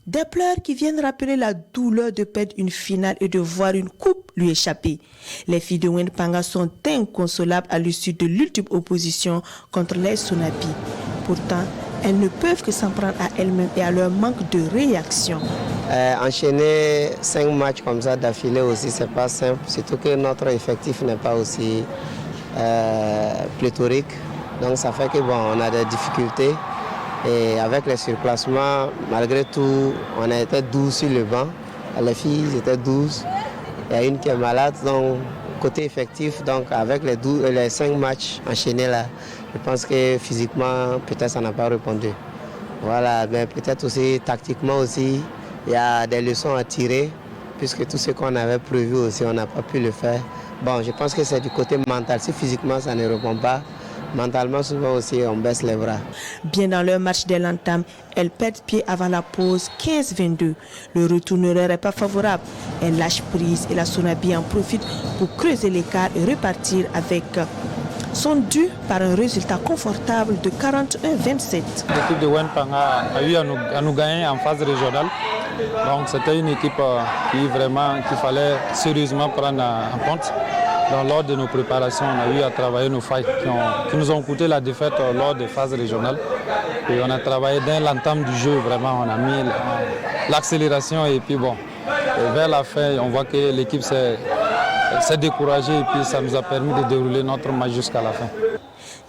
Des pleurs qui viennent rappeler la douleur de perdre une finale et de voir une coupe lui échapper. Les filles de Wenpanga sont inconsolables à l'issue de l'ultime opposition contre les Sonabi. Pourtant, elles ne peuvent que s'en prendre à elles-mêmes et à leur manque de réaction. Enchaîner 5 matchs comme ça d'affilée aussi, c'est pas simple. Surtout que notre effectif n'est pas aussi pléthorique. Donc ça fait que on a des difficultés. Et avec les surclassements, malgré tout, on a été 12 sur le banc. Les filles étaient 12. Il y a une qui est malade, donc côté effectif, donc avec les 5 matchs enchaînés là, je pense que physiquement, peut-être ça n'a pas répondu. Voilà, mais peut-être aussi tactiquement aussi, il y a des leçons à tirer, puisque tout ce qu'on avait prévu aussi, on n'a pas pu le faire. Bon, je pense que c'est du côté mental. Si physiquement ça ne répond pas, mentalement, souvent aussi, on baisse les bras. Bien dans leur match dès l'entame, elles perdent pied avant la pause 15-22. Le retour ne leur est pas favorable. Elles lâchent prise et la Sonabi en profite pour creuser l'écart et repartir avec son dû par un résultat confortable de 41-27. L'équipe de Wenpanga a eu à nous gagner en phase régionale. Donc c'était une équipe qu'il fallait sérieusement prendre en compte. Donc, lors de nos préparations, on a eu à travailler nos failles qui nous ont coûté la défaite lors des phases régionales. Et on a travaillé dès l'entame du jeu, vraiment, on a mis l'accélération et puis bon, et vers la fin, on voit que l'équipe s'est découragée et puis ça nous a permis de dérouler notre match jusqu'à la fin.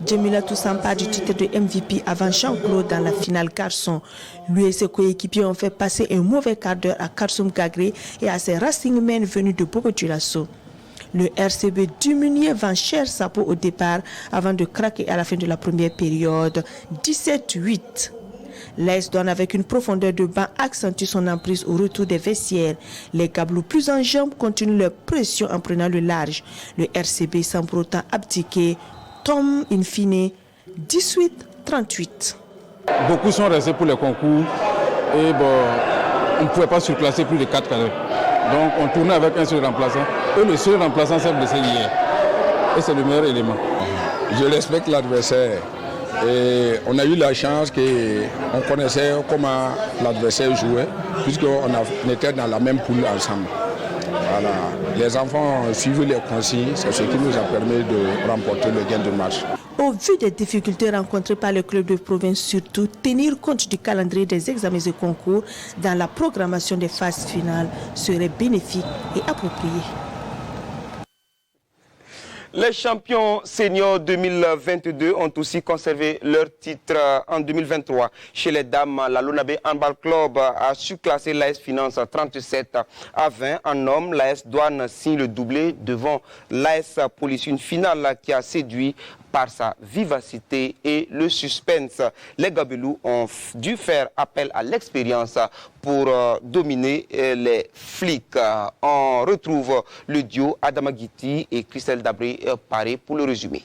Djemila Toussampa du titre de MVP avant Jean-Claude dans la finale garçon. Lui et ses coéquipiers ont fait passer un mauvais quart d'heure à Karsoum Gagré et à ses Racingmen venus de Bobo-Dioulasso. Le RCB diminuait vend cher sa peau au départ avant de craquer à la fin de la première période, 17-8. L'AS Douane avec une profondeur de banc accentue son emprise au retour des vestiaires. Les Gablous plus en jambes continuent leur pression en prenant le large. Le RCB sans pour autant abdiquer tombe in fine 18-38. Beaucoup sont restés pour les concours et on ne pouvait pas surclasser plus de 4 cadets. Donc on tournait avec un seul remplaçant. Et le seul remplaçant s'est blessé hier. Et c'est le meilleur élément. Je respecte l'adversaire. Et on a eu la chance qu'on connaissait comment l'adversaire jouait, puisqu'on était dans la même poule ensemble. Voilà. Les enfants ont suivi les consignes, c'est ce qui nous a permis de remporter le gain de match. Au vu des difficultés rencontrées par le club de province, surtout, tenir compte du calendrier des examens et concours dans la programmation des phases finales serait bénéfique et approprié. Les champions seniors 2022 ont aussi conservé leur titre en 2023. Chez les dames, la Lonabé Handball Club a surclassé l'AS Finance 37-20. En hommes, l'AS Douane signe le doublé devant l'AS Police. Une finale qui a séduit par sa vivacité et le suspense. Les Gabelous ont dû faire appel à l'expérience pour dominer les flics. On retrouve le duo Adama Guiti et Christelle Dabré Paré pour le résumé.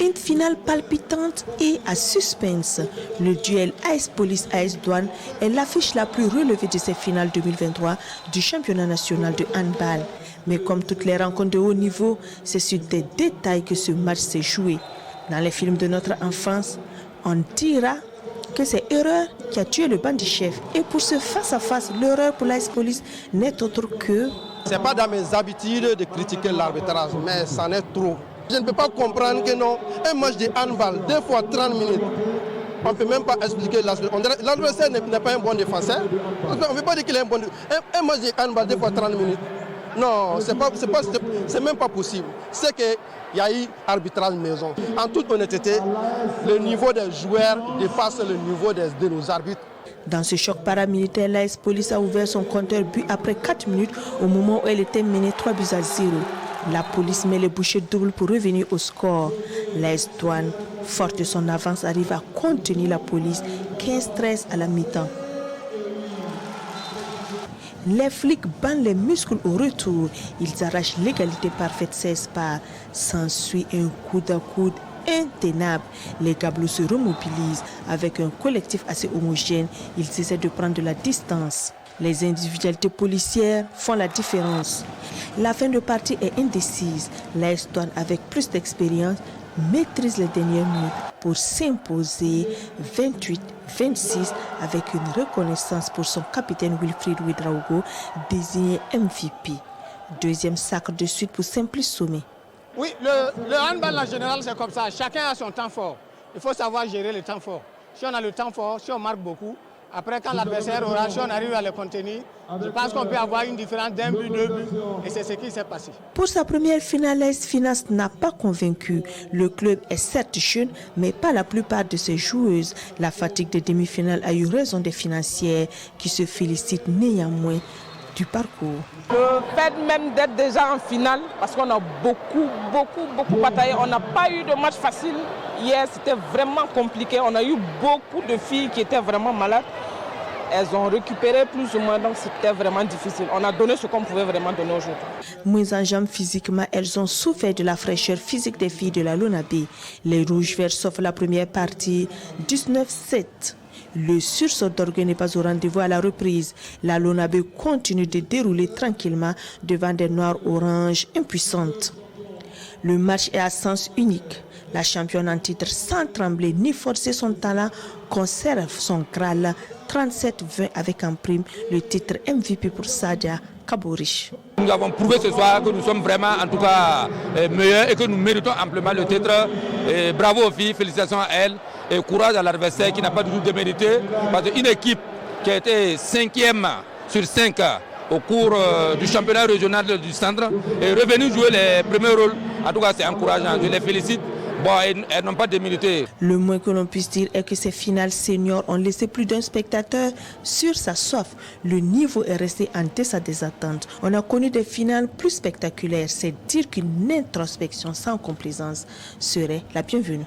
Une finale palpitante et à suspense. Le duel AS Police AS Douane est l'affiche la plus relevée de ces finales 2023 du championnat national de handball. Mais comme toutes les rencontres de haut niveau, c'est sur des détails que ce match s'est joué. Dans les films de notre enfance, on dira que c'est erreur qui a tué le bandit chef. Et pour ce face-à-face, l'erreur pour l'AS Police n'est autre que... Ce n'est pas dans mes habitudes de critiquer l'arbitrage, mais c'en est trop. Je ne peux pas comprendre que non, un match de handball, 2 fois 30 minutes, on ne peut même pas expliquer l'adversaire n'est pas un bon défenseur. On ne peut pas dire qu'il est un bon défenseur. Un match de handball, des fois 30 minutes. Non, c'est même pas possible. C'est qu'il y a eu arbitrage maison. En toute honnêteté, le niveau des joueurs dépasse le niveau de nos arbitres. Dans ce choc paramilitaire, l'AS Police a ouvert son compteur but après 4 minutes au moment où elle était menée 3-0. La police met les bouchées doubles pour revenir au score. L'AS Douane, forte de son avance, arrive à contenir la police 15-13 à la mi-temps. Les flics bandent les muscles au retour. Ils arrachent l'égalité parfaite 16 parts. S'ensuit un coude à coude intenable. Les gabelous se remobilisent. Avec un collectif assez homogène, ils essaient de prendre de la distance. Les individualités policières font la différence. La fin de partie est indécise. L'AS Douane, avec plus d'expérience, maîtrise les dernières minutes pour s'imposer 28-26 avec une reconnaissance pour son capitaine Wilfried Ouedraogo, désigné MVP. Deuxième sacre de suite pour Simplice Sommet. Oui, le handball en général c'est comme ça. Chacun a son temps fort. Il faut savoir gérer le temps fort. Si on a le temps fort, si on marque beaucoup, après quand l'adversaire aura, si on arrive à le contenir, je pense qu'on peut avoir une différence d'un but, 2 buts. Et c'est ce qui s'est passé. Pour sa première finale, l'AS Finance n'a pas convaincu. Le club est certes jeune, mais pas la plupart de ses joueuses. La fatigue des demi-finales a eu raison des financières qui se félicitent néanmoins du parcours. Le fait même d'être déjà en finale, parce qu'on a beaucoup bataillé, on n'a pas eu de match facile. Hier, c'était vraiment compliqué. On a eu beaucoup de filles qui étaient vraiment malades. Elles ont récupéré plus ou moins, donc c'était vraiment difficile. On a donné ce qu'on pouvait vraiment donner aujourd'hui. Moins en jambes physiquement, elles ont souffert de la fraîcheur physique des filles de la Lonabé. Les Rouges Verts sauf la première partie, 19-7. Le sursaut d'orgueil n'est pas au rendez-vous à la reprise. La Lonabé continue de dérouler tranquillement devant des Noirs oranges impuissantes. Le match est à sens unique. La championne en titre, sans trembler ni forcer son talent, conserve son Graal 37-20 avec en prime le titre MVP pour Sadia Kabourich. Nous avons prouvé ce soir que nous sommes vraiment en tout cas meilleurs et que nous méritons amplement le titre. Et bravo aux filles, félicitations à elles et courage à l'adversaire qui n'a pas du tout démérité. Parce qu'une équipe qui a été 5e sur 5 au cours du championnat régional du centre est revenue jouer les premiers rôles. En tout cas, c'est encourageant. Je les félicite. Bon, elles n'ont pas démérité. Le moins que l'on puisse dire est que ces finales seniors ont laissé plus d'un spectateur sur sa soif. Le niveau est resté en deçà des attentes. On a connu des finales plus spectaculaires. C'est dire qu'une introspection sans complaisance serait la bienvenue.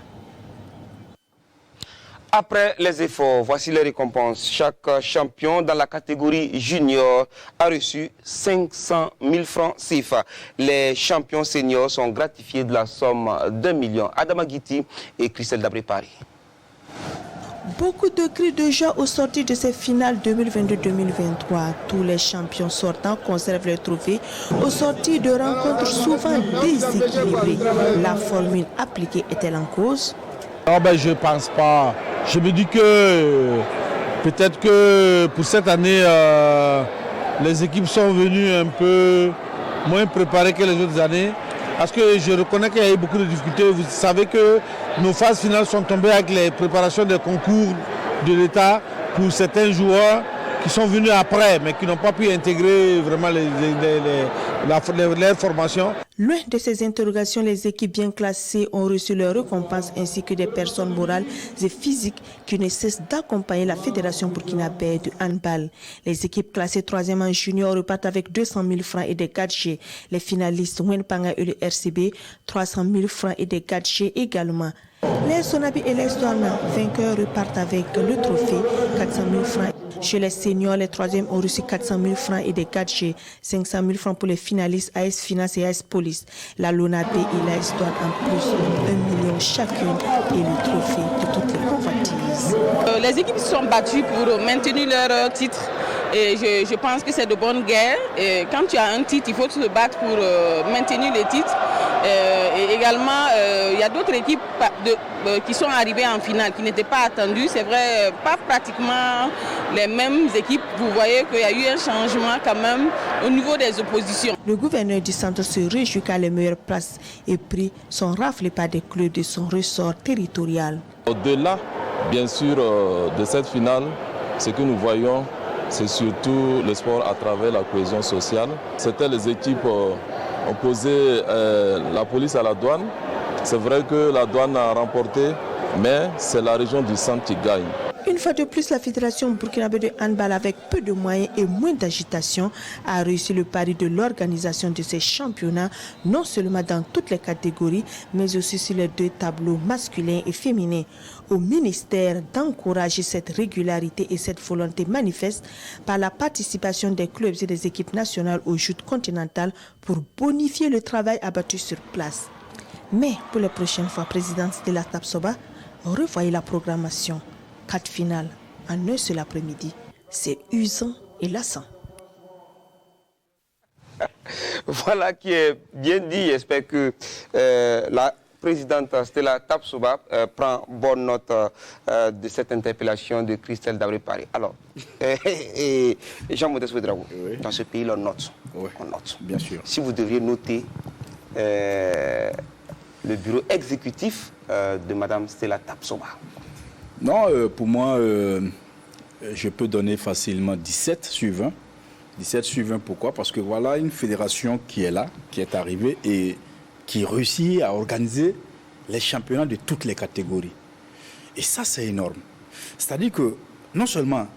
Après les efforts, voici les récompenses. Chaque champion dans la catégorie junior a reçu 500 000 francs CFA. Les champions seniors sont gratifiés de la somme d'1 million. Adama Guiti et Christelle Dabré-Paris. Beaucoup de cris de joie au sortir de ces finales 2022-2023. Tous les champions sortants conservent les trophées au sortir de rencontres souvent déséquilibrées. La formule appliquée est-elle en cause? Je ne pense pas. Je me dis que peut-être que pour cette année, les équipes sont venues un peu moins préparées que les autres années. Parce que je reconnais qu'il y a eu beaucoup de difficultés. Vous savez que nos phases finales sont tombées avec les préparations des concours de l'État pour certains joueurs qui sont venus après, mais qui n'ont pas pu intégrer vraiment leur formation. Loin de ces interrogations, les équipes bien classées ont reçu leurs récompenses ainsi que des personnes morales et physiques qui ne cessent d'accompagner la Fédération burkinabé de handball. Les équipes classées 3e en junior repartent avec 200 000 francs et des 4G. Les finalistes Wenpanga et le RCB, 300 000 francs et des 4G également. Les Sonabi et les Douane vainqueurs repartent avec le trophée, 400 000 francs. Chez les seniors, les 3e ont reçu 400 000 francs et des 4G, 500 000 francs pour les finalistes AS Finance et AS Police. La Lonabé et l'AS Douane en plus 1 million chacune et le trophée de toutes les convoitises. Les équipes se sont battues pour maintenir leur titre. Et je pense que c'est de bonne guerre. Et quand tu as un titre, il faut se battre pour maintenir le titre. Et également, il y a d'autres équipes qui sont arrivées en finale, qui n'étaient pas attendues. C'est vrai, pas pratiquement les mêmes équipes. Vous voyez qu'il y a eu un changement quand même au niveau des oppositions. Le gouverneur du centre se réjouit car les meilleures places et prix sont raflés par des clubs de son ressort territorial. Au-delà Bien sûr, de cette finale, ce que nous voyons, c'est surtout le sport à travers la cohésion sociale. C'était les équipes opposées, la police à la douane. C'est vrai que la douane a remporté, mais c'est la région du centre qui gagne. Une fois de plus, la Fédération burkinabé de handball, avec peu de moyens et moins d'agitation, a réussi le pari de l'organisation de ces championnats, non seulement dans toutes les catégories, mais aussi sur les deux tableaux masculins et féminins. Au ministère d'encourager cette régularité et cette volonté manifeste par la participation des clubs et des équipes nationales aux joutes continentales pour bonifier le travail abattu sur place. Mais pour les prochaines fois, présidente de la Tapsoba, revoyez la programmation. 4 finales en un seul après-midi, c'est usant et lassant. Voilà qui est bien dit. J'espère que la présidente Stella Tapsoba prend bonne note de cette interpellation de Christelle Dabré-Paré. Alors, Jean-Modeste Ouédraogo, dans ce pays, on note. On note. Bien sûr. Si vous devriez noter le bureau exécutif de Mme Stella Tapsoba. Non, pour moi, je peux donner facilement 17 sur 20. 17 sur 20, pourquoi? Parce que voilà une fédération qui est là, qui est arrivée et qui réussit à organiser les championnats de toutes les catégories. Et ça, c'est énorme. C'est-à-dire que non seulement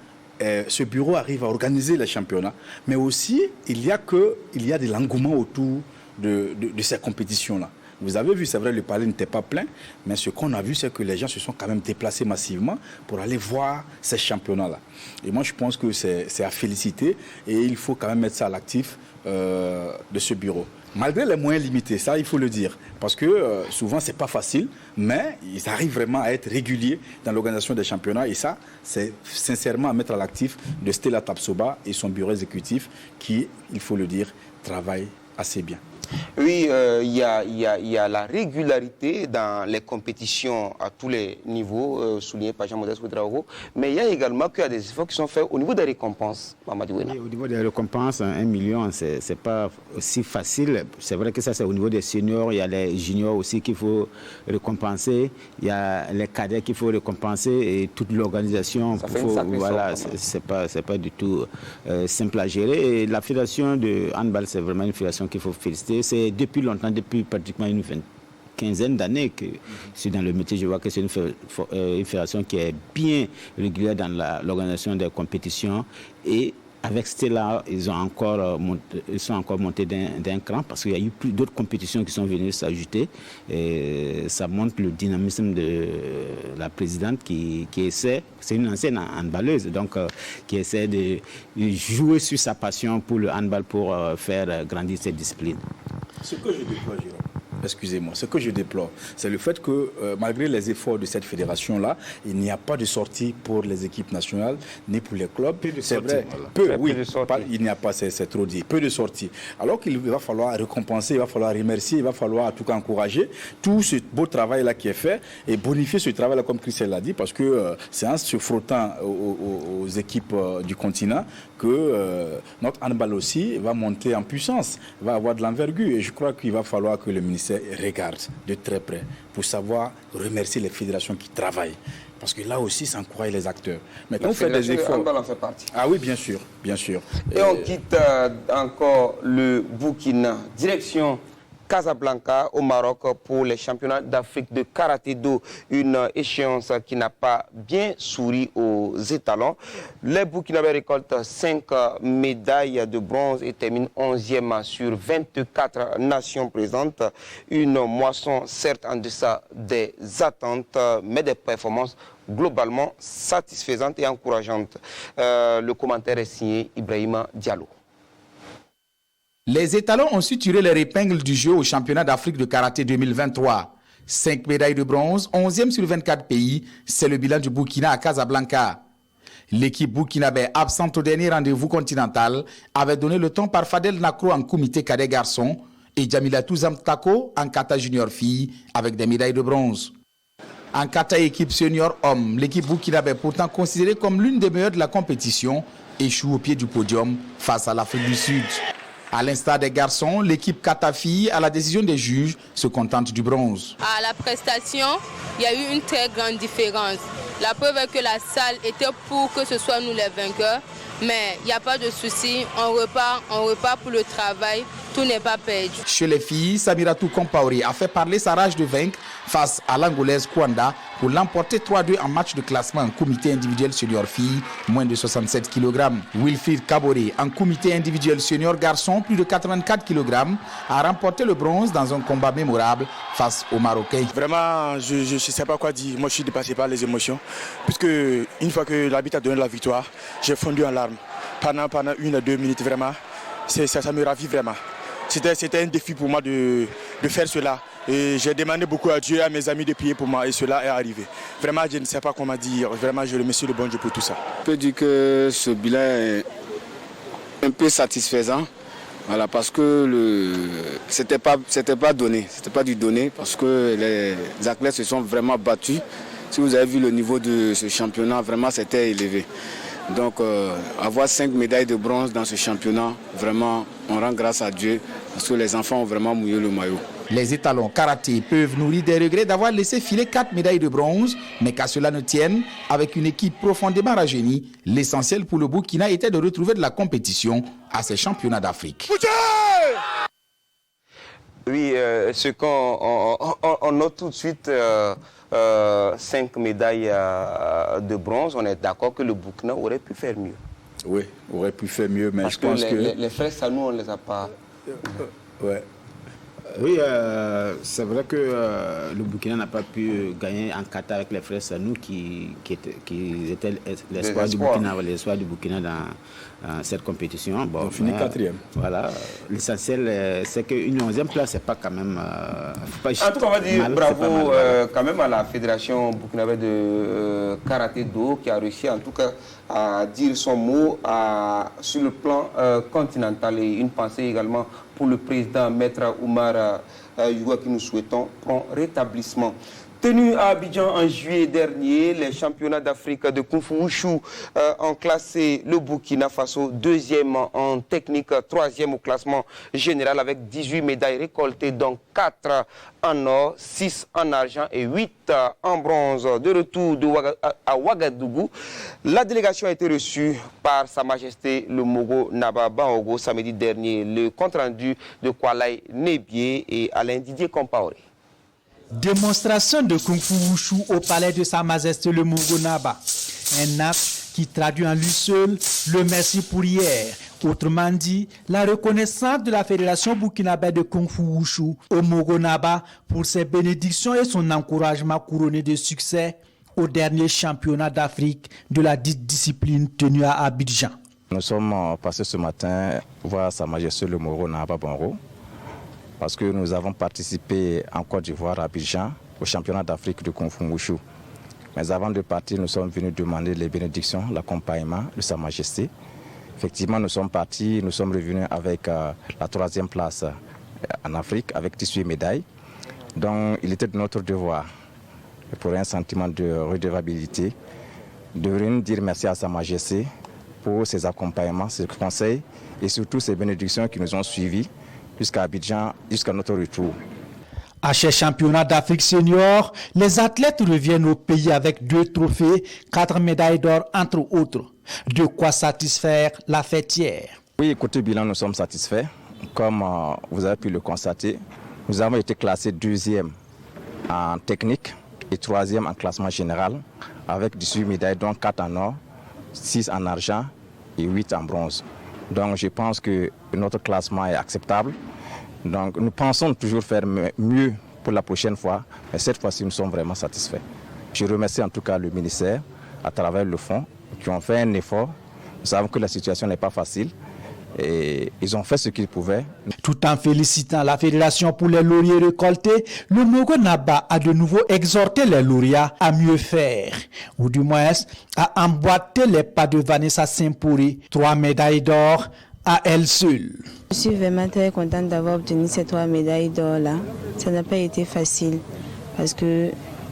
ce bureau arrive à organiser les championnats, mais aussi il y a de l'engouement autour de ces compétitions-là. Vous avez vu, c'est vrai, le palais n'était pas plein, mais ce qu'on a vu, c'est que les gens se sont quand même déplacés massivement pour aller voir ces championnats-là. Et moi, je pense que c'est à féliciter et il faut quand même mettre ça à l'actif de ce bureau. Malgré les moyens limités, ça, il faut le dire, parce que souvent, c'est pas facile, mais ils arrivent vraiment à être réguliers dans l'organisation des championnats et ça, c'est sincèrement à mettre à l'actif de Stella Tapsoba et son bureau exécutif qui, il faut le dire, travaille assez bien. Oui, il y a la régularité dans les compétitions à tous les niveaux, souligné par Jean-Modeste Ouédraogo, mais il y a également qu'il y a des efforts qui sont faits au niveau des récompenses, Mamadou Wena. Oui, au niveau des récompenses, 1 million, c'est pas aussi facile. C'est vrai que ça, c'est au niveau des seniors, il y a les juniors aussi qu'il faut récompenser, il y a les cadets qu'il faut récompenser et toute l'organisation. Voilà, c'est pas du tout simple à gérer. Et la fédération de handball, c'est vraiment une fédération qu'il faut féliciter. C'est depuis longtemps, depuis pratiquement une quinzaine d'années que je suis dans le métier. Je vois que c'est une fédération qui est bien régulière dans l'organisation des compétitions. Et avec Stella, ils sont encore montés d'un cran parce qu'il y a eu d'autres compétitions qui sont venues s'ajouter. Et ça montre le dynamisme de la présidente qui essaie, c'est une ancienne handballeuse, donc qui essaie de jouer sur sa passion pour le handball pour faire grandir cette discipline. Ce que je déplore, Jérôme, excusez-moi, ce que je déplore, c'est le fait que malgré les efforts de cette fédération-là, il n'y a pas de sortie pour les équipes nationales ni pour les clubs. C'est vrai, il n'y a pas, c'est trop dit, peu de sorties. Alors qu'il va falloir récompenser, il va falloir remercier, il va falloir en tout cas encourager tout ce beau travail-là qui est fait et bonifier ce travail-là comme Christelle l'a dit, parce que c'est en se frottant aux équipes du continent que notre handball aussi va monter en puissance, va avoir de l'envergure. Et je crois qu'il va falloir que le ministère regarde de très près pour savoir remercier les fédérations qui travaillent. Parce que là aussi, ça encourage les acteurs. Mais quand on fait des efforts... handball en fait partie. Ah oui, bien sûr, bien sûr. Et on quitte encore le Burkina. Direction Casablanca au Maroc pour les championnats d'Afrique de karaté-do, une échéance qui n'a pas bien souri aux étalons. Les Burkinabés récoltent 5 médailles de bronze et terminent 11e sur 24 nations présentes. Une moisson certes en deçà des attentes, mais des performances globalement satisfaisantes et encourageantes. Le commentaire est signé Ibrahima Diallo. Les étalons ont su tirer les épingles du jeu au championnat d'Afrique de karaté 2023. 5 médailles de bronze, 11e sur 24 pays, c'est le bilan du Burkina à Casablanca. L'équipe burkinabé absente au dernier rendez-vous continental avait donné le ton par Fadel Nakro en comité cadet garçon et Jamila Touzam Tako en kata junior fille avec des médailles de bronze. En kata équipe senior homme, l'équipe burkinabé pourtant considérée comme l'une des meilleures de la compétition échoue au pied du podium face à l'Afrique du Sud. À l'instar des garçons, l'équipe Katafi, à la décision des juges, se contente du bronze. À la prestation, il y a eu une très grande différence. La preuve est que la salle était pour que ce soit nous les vainqueurs. Mais il n'y a pas de souci, on repart pour le travail, tout n'est pas perdu. Chez les filles, Samiratou Compaoré a fait parler sa rage de vaincre face à l'Angolaise Kwanda pour l'emporter 3-2 en match de classement en comité individuel senior filles, moins de 67 kg. Wilfried Kaboré, en comité individuel senior garçon, plus de 84 kg, a remporté le bronze dans un combat mémorable face aux Marocains. Vraiment, je ne sais pas quoi dire. Moi, je suis dépassé par les émotions. Puisque une fois que l'arbitre a donné la victoire, j'ai fondu en larmes. Pendant 1 à 2 minutes, vraiment, ça me ravit vraiment. C'était un défi pour moi de faire cela. Et j'ai demandé beaucoup à Dieu et à mes amis de prier pour moi et cela est arrivé. Vraiment, je ne sais pas comment dire. Vraiment, je remercie le bon Dieu pour tout ça. Je peux dire que ce bilan est un peu satisfaisant. Voilà, parce que c'était pas donné, c'était pas du donné, parce que les athlètes se sont vraiment battus. Si vous avez vu le niveau de ce championnat, vraiment c'était élevé. Donc avoir 5 médailles de bronze dans ce championnat, vraiment on rend grâce à Dieu parce que les enfants ont vraiment mouillé le maillot. Les étalons karaté peuvent nourrir des regrets d'avoir laissé filer 4 médailles de bronze, mais qu'à cela ne tienne, avec une équipe profondément rajeunie, l'essentiel pour le Burkina était de retrouver de la compétition à ces championnats d'Afrique. Oui, ce qu'on note tout de suite, 5 médailles de bronze, on est d'accord que le Burkina aurait pu faire mieux. Oui, aurait pu faire mieux, mais parce je pense que... Les frères Sanou, on ne les a pas... Ouais. Oui, c'est vrai que le Burkina n'a pas pu gagner en Qatar avec les frères Sanou qui étaient l'espoir du Burkina dans cette compétition. Bon, on finit 4e. Voilà, l'essentiel c'est qu'une 11e place, c'est pas quand même... en tout cas, on va dire bravo quand même à la fédération burkinabé de karaté-do qui a réussi en tout cas à dire son mot sur le plan continental. Et une pensée également pour le président Maître Oumar Youa qui nous souhaitons prompt rétablissement. Tenu à Abidjan en juillet dernier, les championnats d'Afrique de Kung Fu Wushu ont classé le Burkina Faso 2e en technique, 3e au classement général avec 18 médailles récoltées, dont 4 en or, 6 en argent et 8 en bronze. De retour à Ouagadougou, la délégation a été reçue par Sa Majesté le Mogo Naba Bangogo samedi dernier. Le compte-rendu de Kwalai Nebié et Alain Didier Compaoré. Démonstration de Kung Fu Wushu au palais de Sa Majesté le Mogo Naba. Un acte qui traduit en lui seul le merci pour hier. Autrement dit, la reconnaissance de la Fédération burkinabé de Kung Fu Wushu au Mogo Naba pour ses bénédictions et son encouragement couronné de succès au dernier championnat d'Afrique de la dite discipline tenue à Abidjan. Nous sommes passés ce matin voir Sa Majesté le Mogo Naba Bangogo, parce que nous avons participé en Côte d'Ivoire, à Abidjan, au championnat d'Afrique de Kung Fu Wushu. Mais avant de partir, nous sommes venus demander les bénédictions, l'accompagnement de Sa Majesté. Effectivement, nous sommes partis, nous sommes revenus avec la 3e place en Afrique, avec 18 médailles. Donc, il était de notre devoir, pour un sentiment de redevabilité, de venir dire merci à Sa Majesté pour ses accompagnements, ses conseils et surtout ses bénédictions qui nous ont suivis jusqu'à Abidjan, jusqu'à notre retour. À ces championnats d'Afrique senior, les athlètes reviennent au pays avec 2 trophées, 4 médailles d'or entre autres. De quoi satisfaire la fêtière. Oui, côté bilan, nous sommes satisfaits. Comme vous avez pu le constater, nous avons été classés 2e en technique et 3e en classement général avec 18 médailles, dont 4 en or, 6 en argent et 8 en bronze. Donc je pense que notre classement est acceptable. Donc nous pensons toujours faire mieux pour la prochaine fois, mais cette fois-ci nous sommes vraiment satisfaits. Je remercie en tout cas le ministère à travers le fonds qui ont fait un effort. Nous savons que la situation n'est pas facile et ils ont fait ce qu'ils pouvaient. Tout en félicitant la Fédération pour les lauriers récoltés, le Mogo Naba a de nouveau exhorté les lauréats à mieux faire, ou du moins à emboîter les pas de Vanessa Saint-Pourri, 3 médailles d'or à elle seule. Je suis vraiment très contente d'avoir obtenu ces 3 médailles d'or-là. Ça n'a pas été facile parce que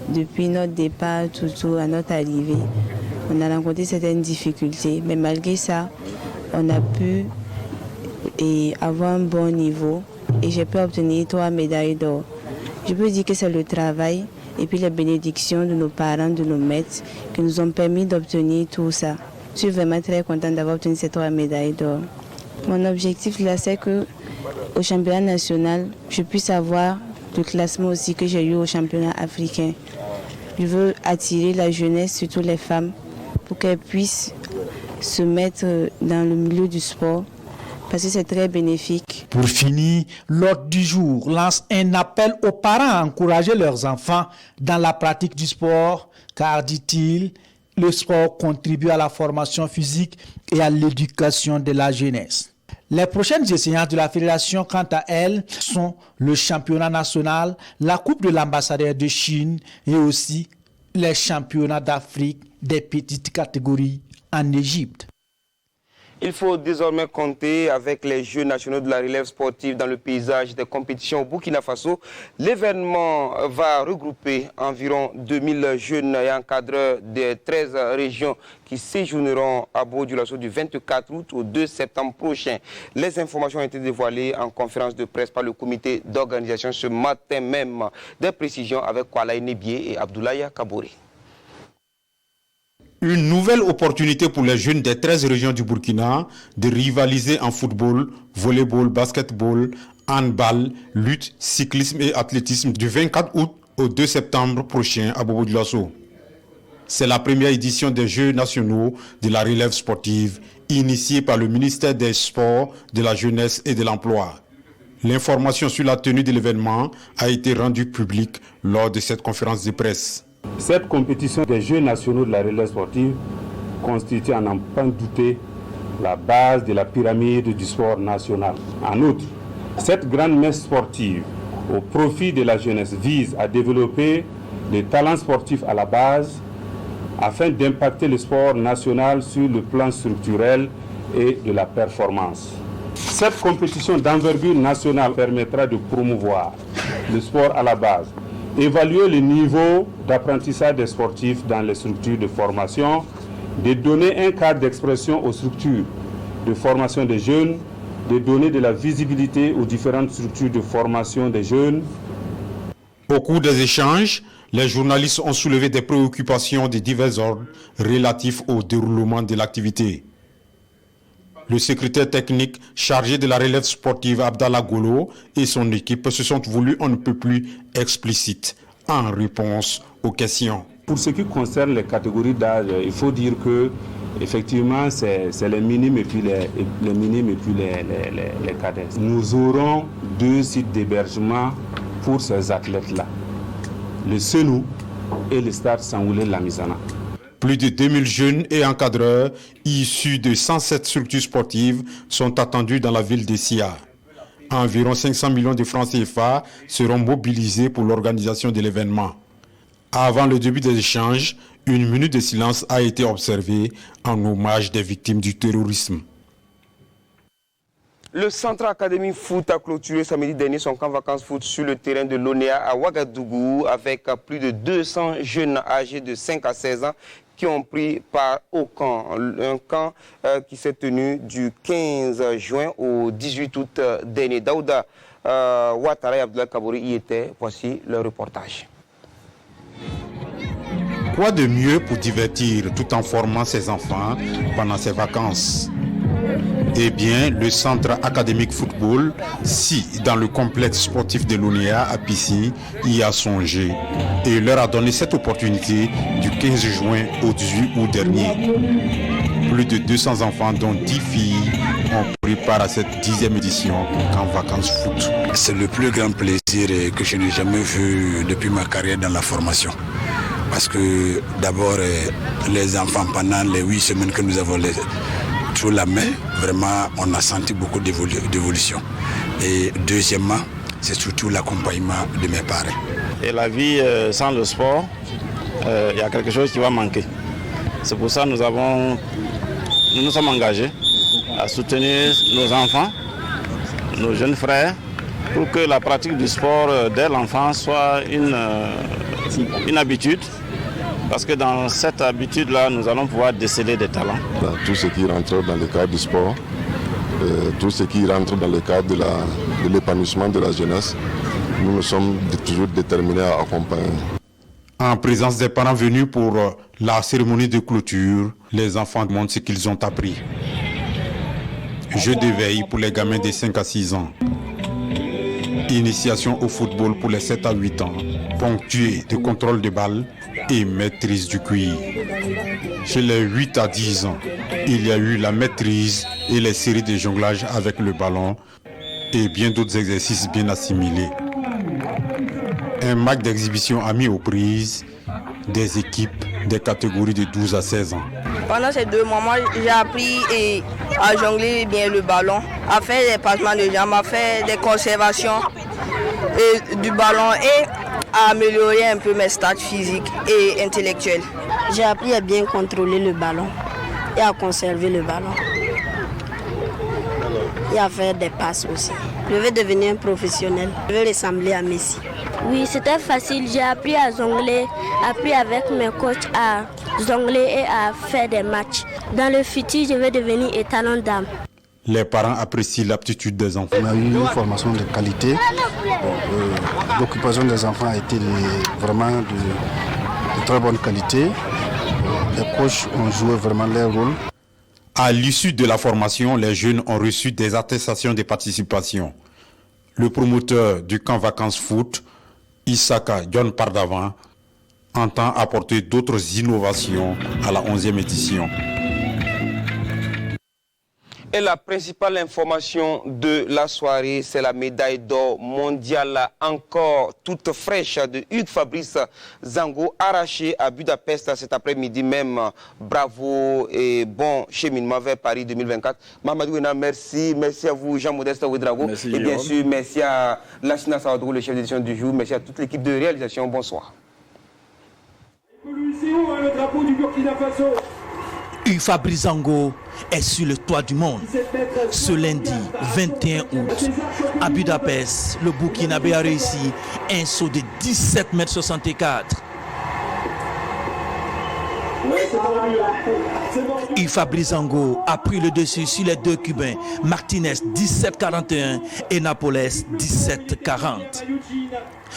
depuis notre départ, tout à notre arrivée, on a rencontré certaines difficultés. Mais malgré ça, on a pu avoir un bon niveau et j'ai pu obtenir 3 médailles d'or. Je peux dire que c'est le travail, et puis les bénédictions de nos parents, de nos maîtres, qui nous ont permis d'obtenir tout ça. Je suis vraiment très contente d'avoir obtenu ces 3 médailles d'or. Mon objectif là, c'est que au championnat national, je puisse avoir le classement aussi que j'ai eu au championnat africain. Je veux attirer la jeunesse, surtout les femmes, pour qu'elles puissent se mettre dans le milieu du sport, parce que c'est très bénéfique. Pour finir, l'ordre du jour lance un appel aux parents à encourager leurs enfants dans la pratique du sport, car, dit-il, le sport contribue à la formation physique et à l'éducation de la jeunesse. Les prochaines échéances de la fédération, quant à elles, sont le championnat national, la Coupe de l'ambassadeur de Chine et aussi les championnats d'Afrique des petites catégories en Égypte. Il faut désormais compter avec les Jeux nationaux de la relève sportive dans le paysage des compétitions au Burkina Faso. L'événement va regrouper environ 2000 jeunes et encadreurs des 13 régions qui séjourneront à Bobo-Dioulasso du 24 août au 2 septembre prochain. Les informations ont été dévoilées en conférence de presse par le comité d'organisation ce matin même. Des précisions avec Kwalaï Nebié et Abdoulaye Kabouri. Une nouvelle opportunité pour les jeunes des 13 régions du Burkina de rivaliser en football, volleyball, basketball, handball, lutte, cyclisme et athlétisme du 24 août au 2 septembre prochain à Bobo-Dioulasso. C'est la première édition des Jeux nationaux de la relève sportive initiée par le ministère des Sports, de la Jeunesse et de l'Emploi. L'information sur la tenue de l'événement a été rendue publique lors de cette conférence de presse. Cette compétition des Jeux nationaux de la relève sportive constitue, à n'en pas douter, la base de la pyramide du sport national. En outre, cette grande messe sportive au profit de la jeunesse vise à développer les talents sportifs à la base afin d'impacter le sport national sur le plan structurel et de la performance. Cette compétition d'envergure nationale permettra de promouvoir le sport à la base, évaluer le niveau d'apprentissage des sportifs dans les structures de formation, de donner un cadre d'expression aux structures de formation des jeunes, de donner de la visibilité aux différentes structures de formation des jeunes. Au cours des échanges, les journalistes ont soulevé des préoccupations de divers ordres relatifs au déroulement de l'activité. Le secrétaire technique chargé de la relève sportive Abdallah Golo et son équipe se sont voulus on ne peut plus explicites en réponse aux questions. Pour ce qui concerne les catégories d'âge, il faut dire que effectivement c'est les minimes et puis les minimes et puis les cadets. Nous aurons 2 sites d'hébergement pour ces athlètes-là, le Senou et le stade Sangoulé Lamizana. Plus de 2000 jeunes et encadreurs issus de 107 structures sportives sont attendus dans la ville de Sia. Environ 500 millions de francs CFA seront mobilisés pour l'organisation de l'événement. Avant le début des échanges, une minute de silence a été observée en hommage des victimes du terrorisme. Le centre académique foot a clôturé samedi dernier son camp vacances foot sur le terrain de l'ONEA à Ouagadougou avec plus de 200 jeunes âgés de 5 à 16 ans qui ont pris part au camp. Un camp qui s'est tenu du 15 juin au 18 août dernier. Daouda Ouattara et Abdoulaye Kabouri y étaient. Voici le reportage. Quoi de mieux pour divertir tout en formant ses enfants pendant ces vacances? Eh bien, le centre académique football, si dans le complexe sportif de l'ONEA à Pissy, y a songé et leur a donné cette opportunité du 15 juin au 18 août dernier. Plus de 200 enfants, dont 10 filles, ont pris part à cette 10e édition en vacances foot. C'est le plus grand plaisir que je n'ai jamais vu depuis ma carrière dans la formation. Parce que d'abord, les enfants, pendant les 8 semaines que nous avons sous la main, vraiment, on a senti beaucoup d'évolution. Et deuxièmement, c'est surtout l'accompagnement de mes parents. Et la vie sans le sport, il y a quelque chose qui va manquer. C'est pour ça que nous nous sommes engagés à soutenir nos enfants, nos jeunes frères, pour que la pratique du sport dès l'enfance soit une habitude. Parce que dans cette habitude-là, nous allons pouvoir déceler des talents. Dans tout ce qui rentre dans le cadre du sport, tout ce qui rentre dans le cadre de l'épanouissement de la jeunesse, nous sommes toujours déterminés à accompagner. En présence des parents venus pour la cérémonie de clôture, les enfants montrent ce qu'ils ont appris. Jeu d'éveil pour les gamins de 5 à 6 ans. Initiation au football pour les 7 à 8 ans, ponctuée de contrôle de balle et maîtrise du cuir. Chez les 8 à 10 ans, il y a eu la maîtrise et les séries de jonglage avec le ballon et bien d'autres exercices bien assimilés. Un match d'exhibition a mis aux prises des équipes des catégories de 12 à 16 ans. Pendant ces 2 mois, j'ai appris à jongler bien le ballon, à faire des passements de jambes, à faire des conservations du ballon et à améliorer un peu mes stats physiques et intellectuels. J'ai appris à bien contrôler le ballon et à conserver le ballon. Et à faire des passes aussi. Je vais devenir un professionnel. Je vais ressembler à Messi. Oui, c'était facile. J'ai appris à jongler, appris avec mes coachs à jongler et à faire des matchs. Dans le futur, je vais devenir étalon d'âme. Les parents apprécient l'aptitude des enfants. On a eu une formation de qualité. L'occupation des enfants a été vraiment de très bonne qualité. Les coachs ont joué vraiment leur rôle. À l'issue de la formation, les jeunes ont reçu des attestations de participation. Le promoteur du camp vacances foot, Isaka John Pardavan, entend apporter d'autres innovations à la 11e édition. Et la principale information de la soirée, c'est la médaille d'or mondiale encore toute fraîche de Hugues Fabrice Zango, arrachée à Budapest cet après-midi même. Bravo et bon cheminement vers Paris 2024. Mamadou Wena, merci. Merci à vous, Jean-Modeste Ouedraogo. Et bien sûr, merci à Lachina Sawadou, le chef d'édition du jour. Merci à toute l'équipe de réalisation. Bonsoir. Le drapeau du Burkina Faso. Hugues Fabrice Zango est sur le toit du monde. Ce lundi 21 août, à Budapest, le Burkinabé a réussi un saut de 17,64 m. Hugues Fabrice Zango a pris le dessus sur les 2 Cubains, Martinez 17,41 et Napoles 17,40.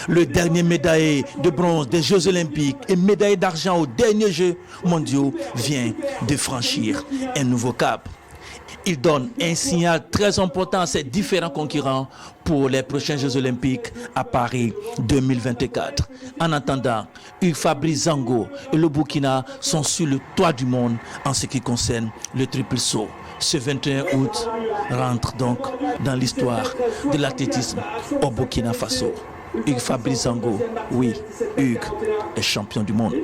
Le dernier médaillé de bronze des Jeux Olympiques et médaillé d'argent aux derniers Jeux mondiaux vient de franchir un nouveau cap. Il donne un signal très important à ses différents concurrents pour les prochains Jeux Olympiques à Paris 2024. En attendant, Hugues Fabrice Zango et le Burkina sont sur le toit du monde en ce qui concerne le triple saut. Ce 21 août rentre donc dans l'histoire de l'athlétisme au Burkina Faso. Hugues Fabrice Zango, oui, Hugues est champion du monde.